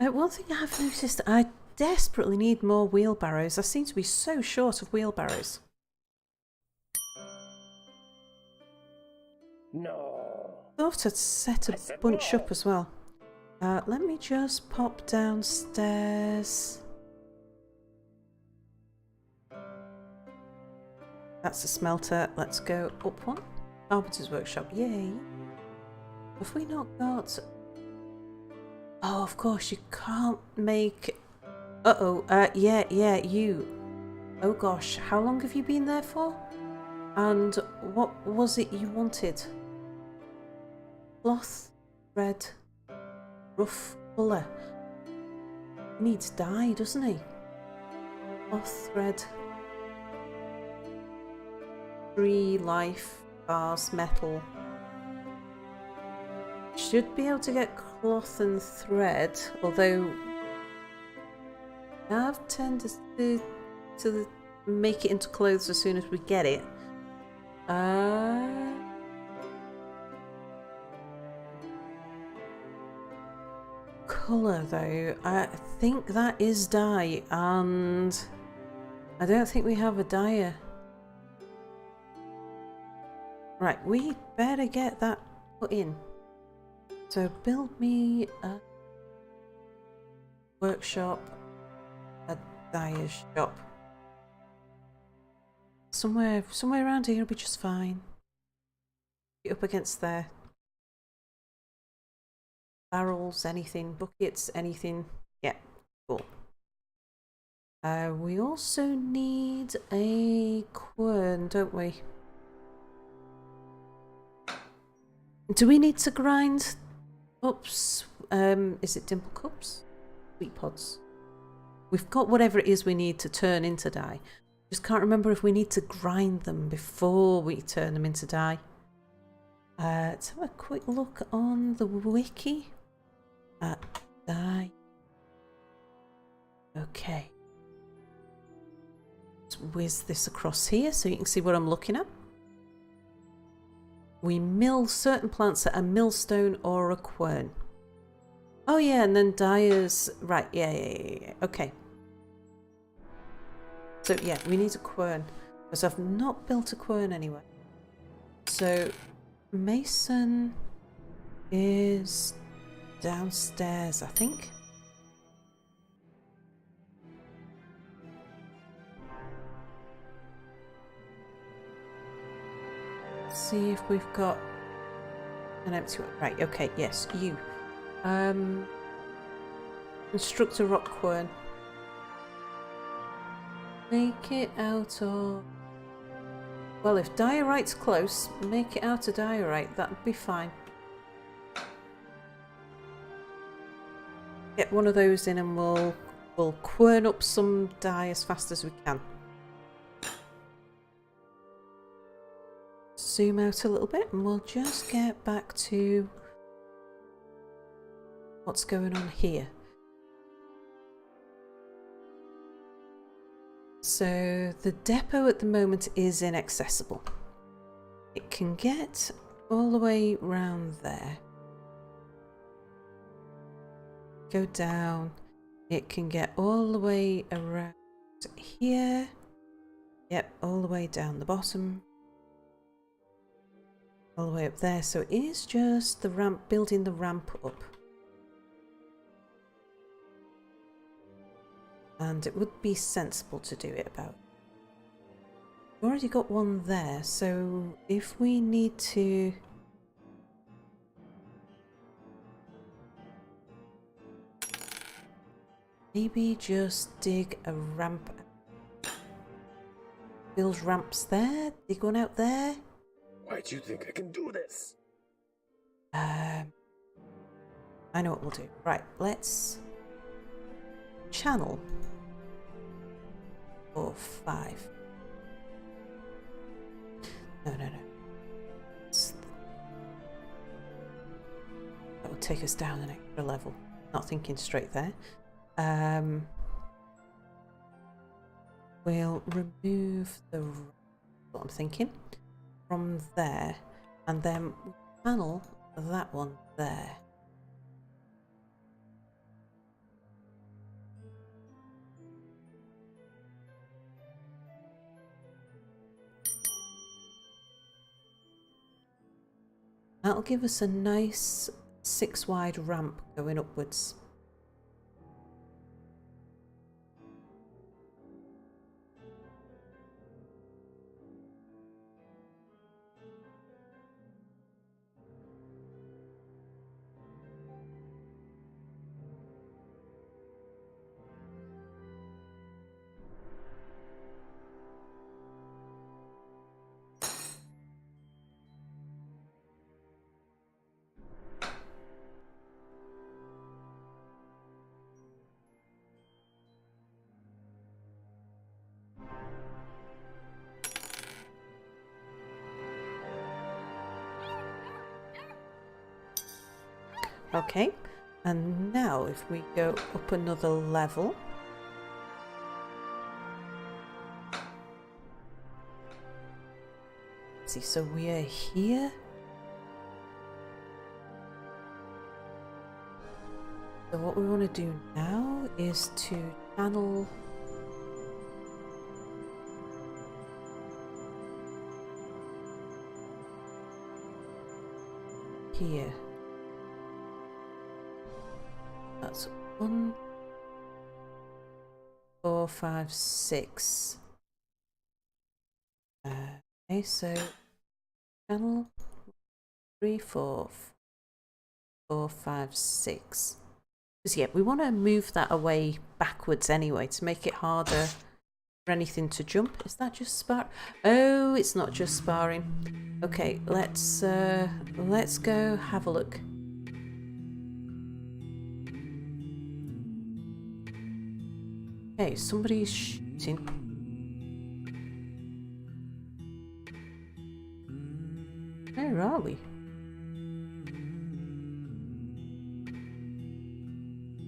One thing I have noticed, I desperately need more wheelbarrows. I seem to be so short of wheelbarrows.
No.
Thought I'd set a bunch up as well. Let me just pop downstairs. That's a smelter. Let's go up one. Carpenter's workshop. Yay. Have we not got... Oh, of course, you can't make... Yeah, you. Oh gosh, how long have you been there for? And what was it you wanted? Cloth, red, rough colour. He needs dye, doesn't he? Cloth, red. 3 life, bars, metal. Should be able to get cloth and thread, although I've tended to make it into clothes as soon as we get it. Colour though, I think that is dye, and I don't think we have a dyer. Right, we better get that put in. So build me a workshop, a dyer's shop. Somewhere around here will be just fine. Get up against there. Barrels, anything, buckets, anything. Yeah, cool. We also need a quern, don't we? Do we need to grind ups? Is it dimple cups? Sweet pods. We've got whatever it is we need to turn into dye. Just can't remember if we need to grind them before we turn them into dye. Let's have a quick look on the wiki at dye. Okay. Let's whiz this across here so you can see what I'm looking at. We mill certain plants at a millstone or a quern. Oh yeah, and then dyers. Right, yeah. Okay. So yeah, we need a quern. Because I've not built a quern anywhere. So mason is downstairs, I think. See if we've got an empty one. Right, okay, yes, you. Construct a rock quern. Make it out of... Well, if diorite's close, make it out of diorite. That'd be fine. Get one of those in and we'll quern up some dye as fast as we can. Zoom out a little bit and we'll just get back to what's going on here. So the depot at the moment is inaccessible. It can get all the way round there. Go down. It can get all the way around here. Yep, all the way down the bottom. All the way up there. So it is just the ramp, building the ramp up. And it would be sensible to do it about. We've already got one there, so if we need to... maybe just dig a ramp. Build ramps there, dig one out there.
Why do you think I can do this?
I know what we'll do. Right, let's channel. 4, 5. No. That would take us down an extra level. Not thinking straight there. We'll remove the... what I'm thinking. From there. And then channel that one there. That'll give us a nice 6-wide ramp going upwards. Okay, and now if we go up another level, see, so we are here. So what we want to do now is to channel here. That's 1, 4, 5, 6. Okay, so channel 3, 4, 4, 5, 6. Because yeah, we want to move that away backwards anyway to make it harder for anything to jump. Is that just spar? Oh, it's not just sparring. Okay, let's go have a look. Okay, somebody's shooting. Where are we?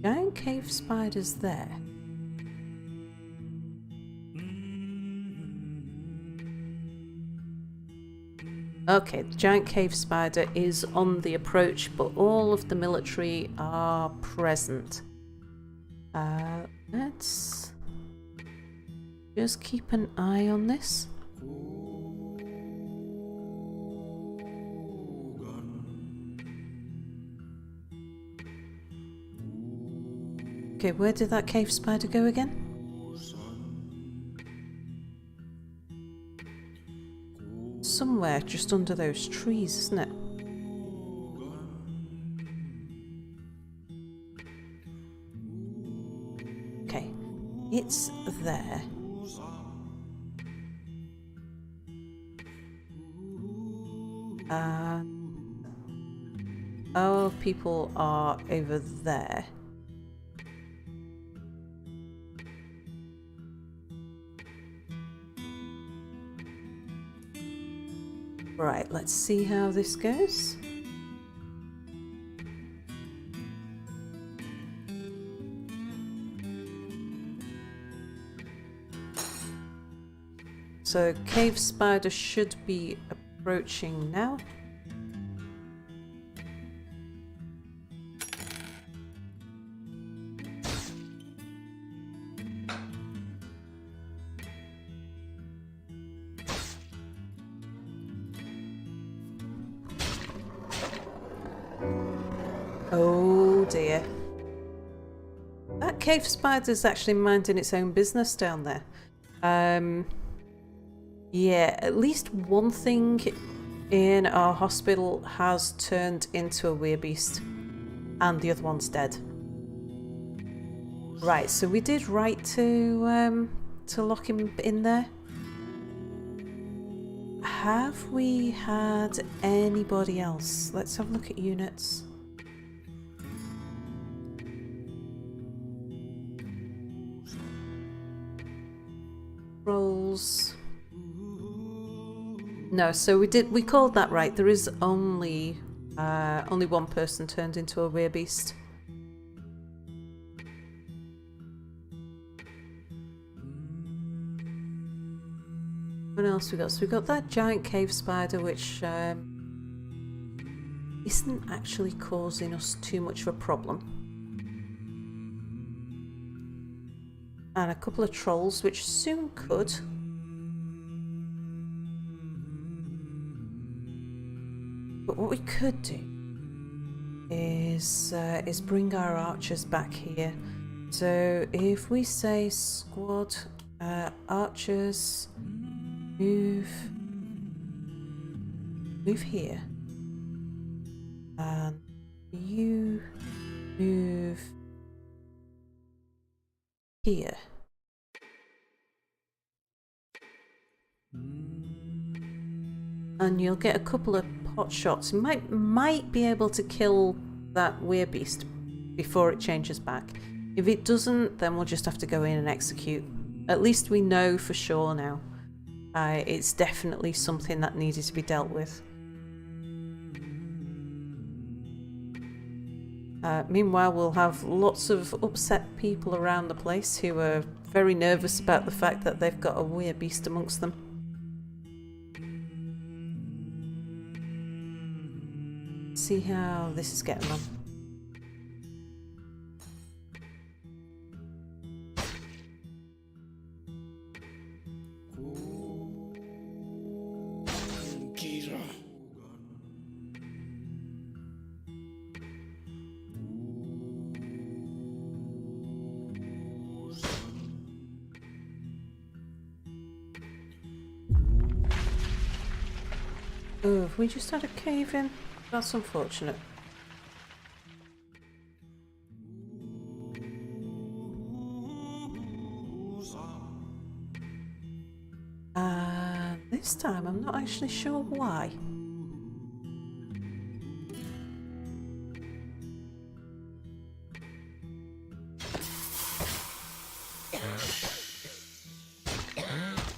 Giant cave spiders there. Okay, the giant cave spider is on the approach, but all of the military are present. Let's just keep an eye on this. Okay, where did that cave spider go again? Somewhere just under those trees, isn't it? Okay, it's there. Our people are over there. Right, let's see how this goes. So cave spider should be approaching now. Oh dear. That cave spider's actually minding its own business down there. Yeah, at least one thing in our hospital has turned into a werebeast, and the other one's dead. Right, so we did right to lock him in there. Have we had anybody else? Let's have a look at units. Rolls. No, so we called that right. There is only one person turned into a werebeast. What else we got? So we got that giant cave spider, which isn't actually causing us too much of a problem. And a couple of trolls, which soon could. But what we could do is bring our archers back here. So if we say squad archers, move here, and you move here. And you'll get a couple of pot shots. You might be able to kill that werebeast before it changes back. If it doesn't, then we'll just have to go in and execute. At least we know for sure now. It's definitely something that needed to be dealt with. Meanwhile, we'll have lots of upset people around the place who are very nervous about the fact that they've got a werebeast amongst them. See how this is getting on. Oh, have we just had a cave in? That's unfortunate. This time I'm not actually sure why.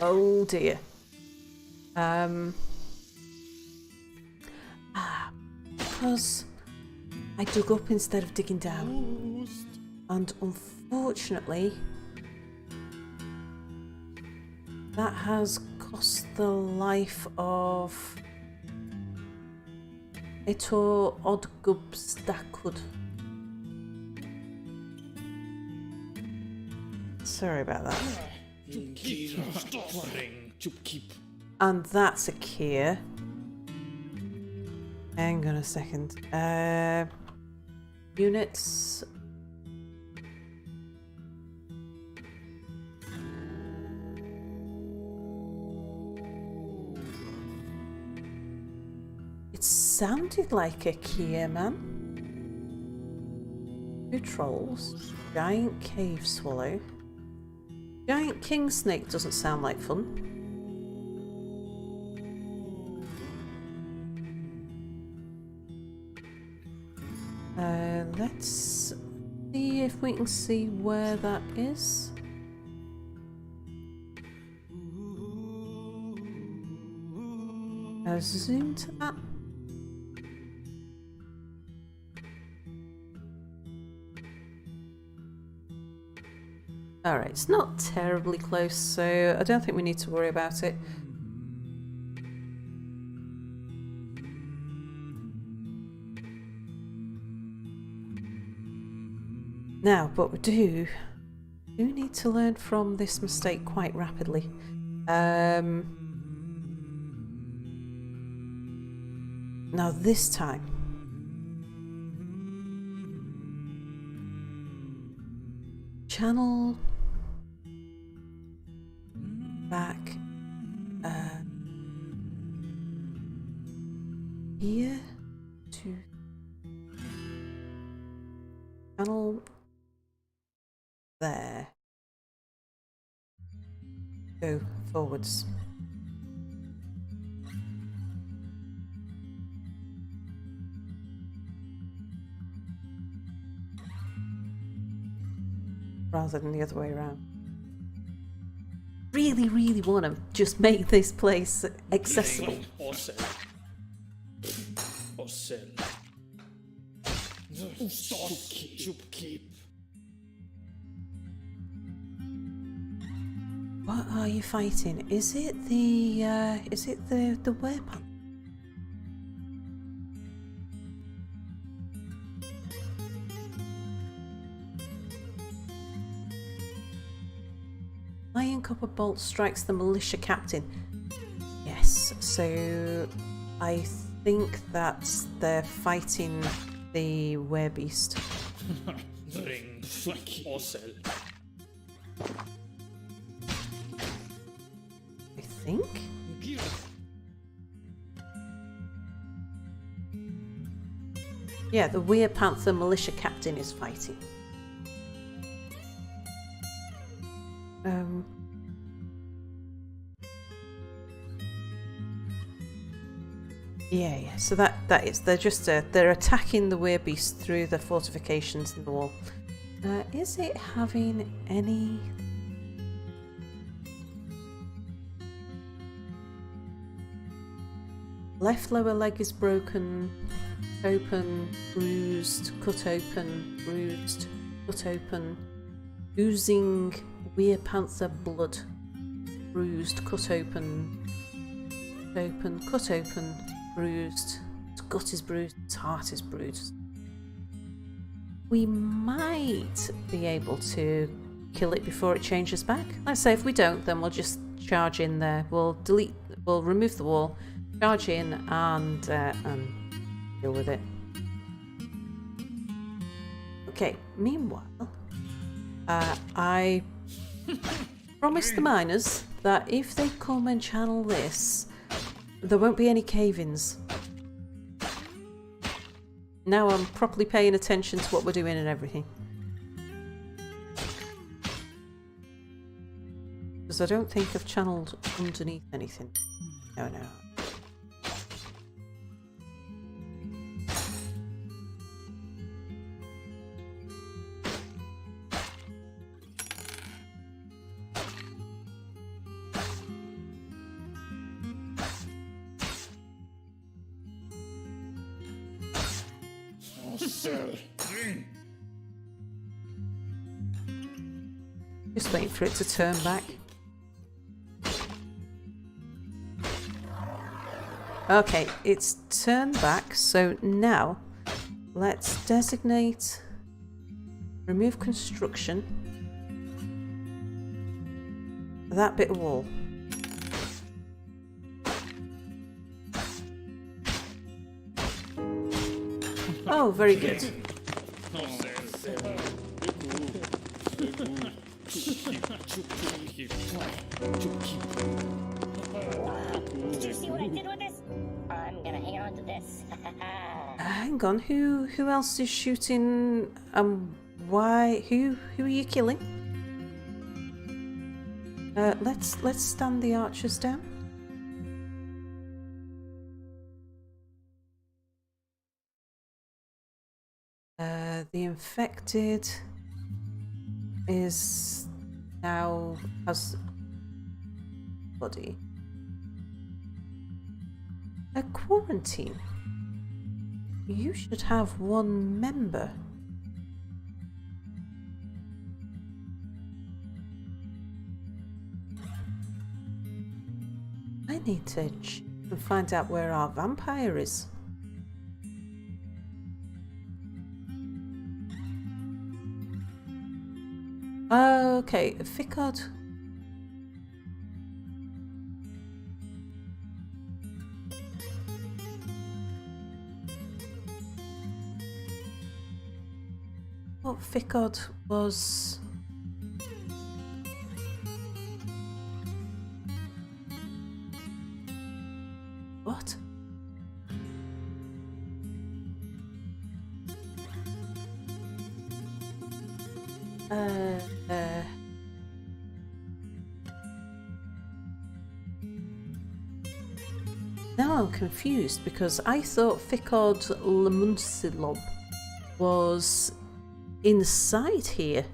Oh dear. Because I dug up instead of digging down. And unfortunately, that has cost the life of Etor Odgubstakud. Sorry about that. And that's a Kia. Hang on a second. Units. It sounded like a Kia, man. 2 trolls. Giant cave swallow. Giant king snake doesn't sound like fun. Let's see if we can see where that is. Zoom to that. Alright, it's not terribly close, so I don't think we need to worry about it. Now, but we do need to learn from this mistake quite rapidly. Now this time, channel back here to channel there. Go forwards. Rather than the other way around. Really, really want to just make this place accessible.
Or sell. Or sell. Keep.
What are you fighting? Is it the weapon? Iron copper bolt strikes the militia captain. Yes, so I think that's they're fighting the werebeast.
Bring or sell.
I think. Yeah, the Weird Panther militia captain is fighting. Yeah. So that is they're attacking the werebeast through the fortifications in the wall. Is it having any? Left lower leg is broken, open, bruised, cut open, bruised, cut open, oozing Weird Panther blood, bruised, cut open, cut open, bruised, its gut is bruised, its heart is bruised. We might be able to kill it before it changes back. Let's say if we don't, then we'll just charge in there. We'll remove the wall, charge in, and deal with it. Okay. Meanwhile, I promised the miners that if they come and channel this, there won't be any cave-ins. Now I'm properly paying attention to what we're doing and everything. Because I don't think I've channeled underneath anything. No, no. Just wait for it to turn back. Okay, it's turned back, so now let's designate remove construction. That bit of wall. Oh, very good.
Did you see what I did with this? I'm gonna hang on to this.
Hang on, who else is shooting? Why? Who are you killing? Let's stand the archers down. The infected is now has body. A quarantine. You should have one member. I need to find out where our vampire is. Okay, Ficod. What Ficod was... What? Now I'm confused because I thought Ficod Lemunsilob was inside here.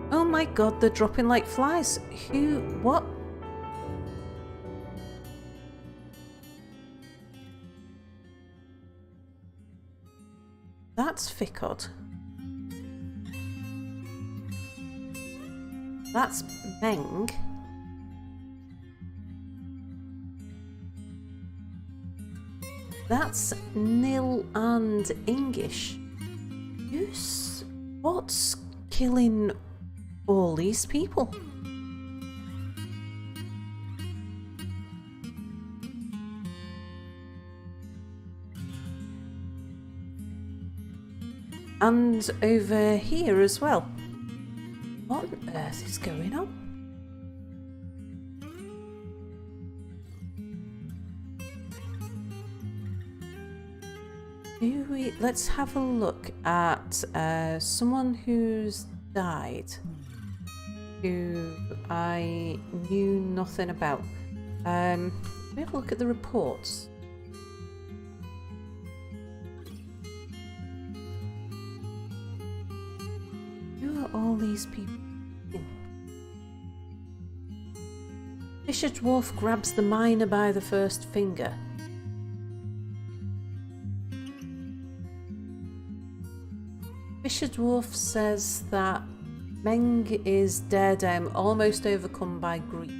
Oh my god, they're dropping like flies. Who? What? That's Ficod. That's Meng. That's Nil and Engish. What's killing all these people? And over here as well. What on earth is going on? Let's have a look at someone who's died, who I knew nothing about. Let me have a look at the reports. Who are all these people? Fisher Dwarf grabs the miner by the first finger. Fisher Dwarf says that Meng is dead, almost overcome by grief.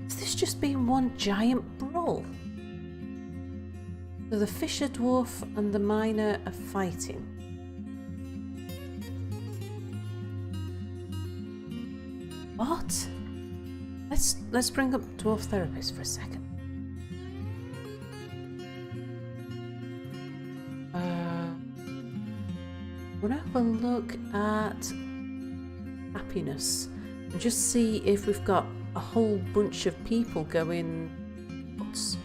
Has this just been one giant brawl? So the Fisher Dwarf and the miner are fighting. let's bring up Dwarf Therapist for a second. We'll have a look at happiness and just see if we've got a whole bunch of people going nuts.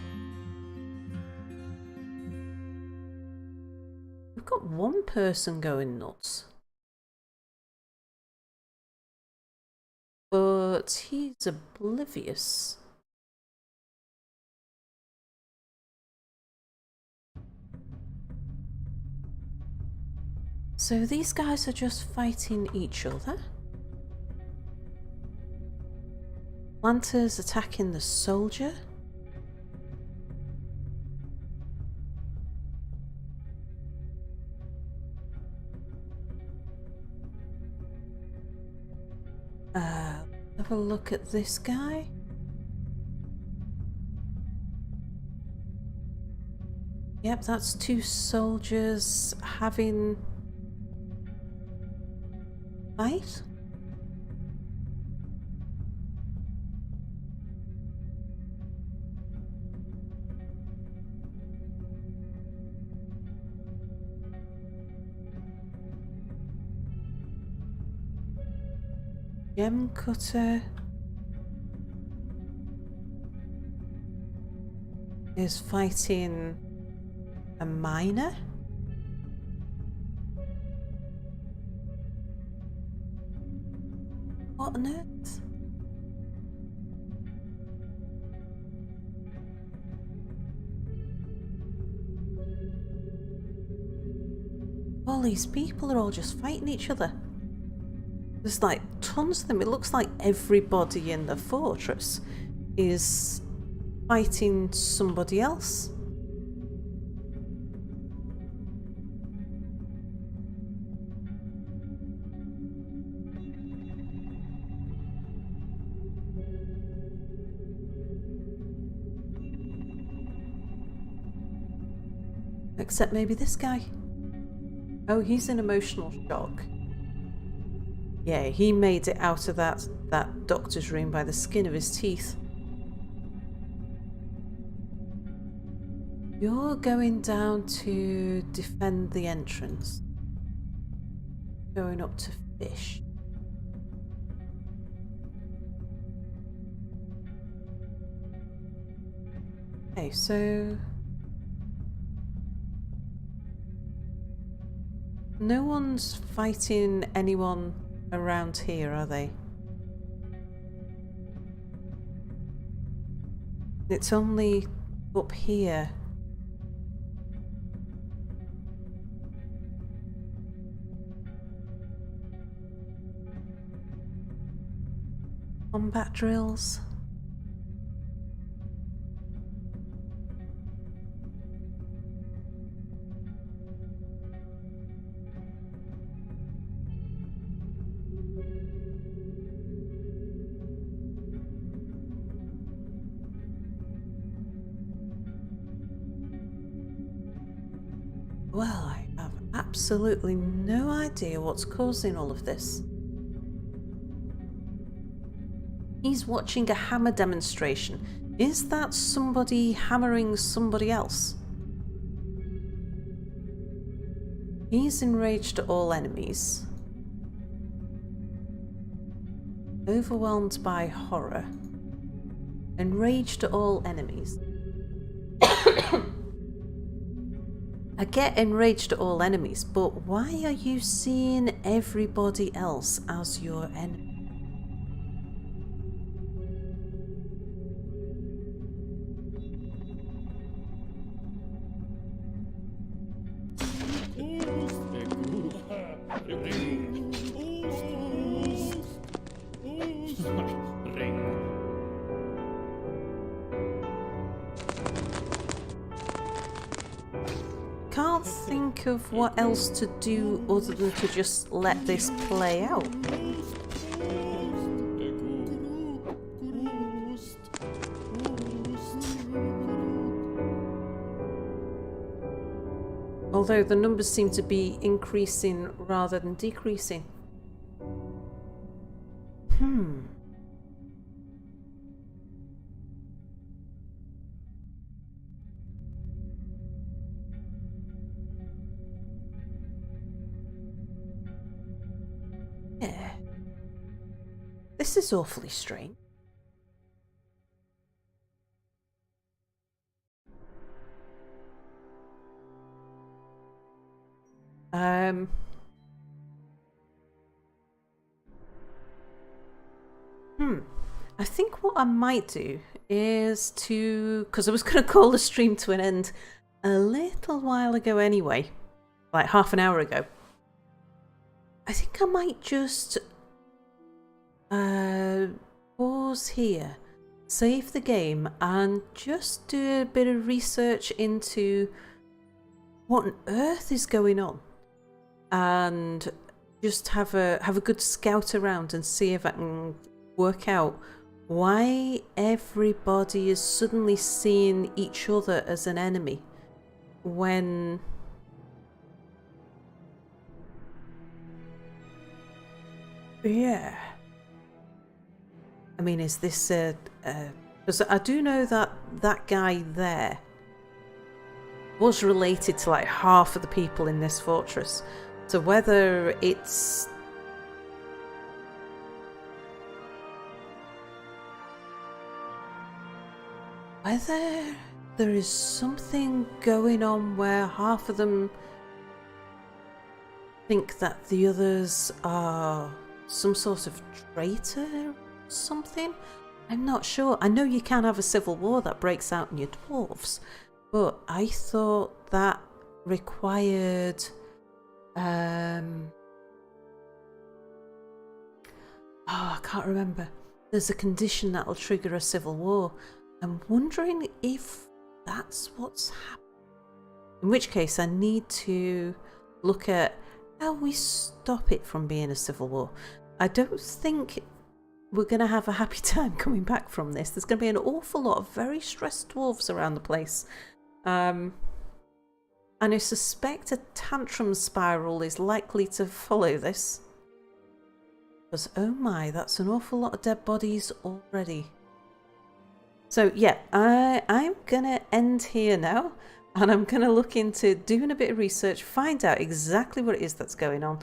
We've got one person going nuts. But he's oblivious. So these guys are just fighting each other. Planters attacking the soldier. Have a look at this guy. Yep, that's two soldiers having a fight. Gem cutter is fighting a miner. What on earth? All these people are all just fighting each other. There's like tons of them. It looks like everybody in the fortress is fighting somebody else. Except maybe this guy. Oh, he's in emotional shock. Yeah, he made it out of that doctor's room by the skin of his teeth. You're going down to defend the entrance. Going up to fish. Okay, so no one's fighting anyone around here, are they? It's only up here. Combat drills. Well, I have absolutely no idea what's causing all of this. He's watching a hammer demonstration. Is that somebody hammering somebody else? He's enraged at all enemies. Overwhelmed by horror. Enraged at all enemies. I get enraged at all enemies, but why are you seeing everybody else as your enemy? Can't think of what else to do other than to just let this play out. Although the numbers seem to be increasing rather than decreasing. This is awfully strange. I think what I might do is because I was going to call the stream to an end a little while ago anyway, like half an hour ago. I think I might just pause here, save the game, and just do a bit of research into what on earth is going on, and just have a good scout around and see if I can work out why everybody is suddenly seeing each other as an enemy when yeah. I mean, is this because I do know that that guy there was related to like half of the people in this fortress. So whether it's whether there is something going on where half of them think that the others are some sort of traitor or something, I'm not sure. I know you can have a civil war that breaks out in your dwarves, but I thought that required I can't remember. There's a condition that'll trigger a civil war. I'm wondering if that's what's happening. In which case I need to look at how we stop it from being a civil war. I don't think we're going to have a happy time coming back from this. There's going to be an awful lot of very stressed dwarves around the place. And I suspect a tantrum spiral is likely to follow this. Because, oh my, that's an awful lot of dead bodies already. So yeah, I'm going to end here now. And I'm going to look into doing a bit of research, find out exactly what it is that's going on.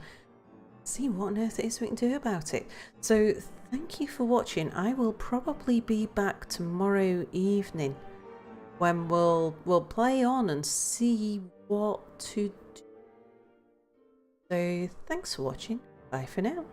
See what on earth it is we can do about it. So thank you for watching. I will probably be back tomorrow evening when we'll play on and see what to do. So thanks for watching. Bye for now.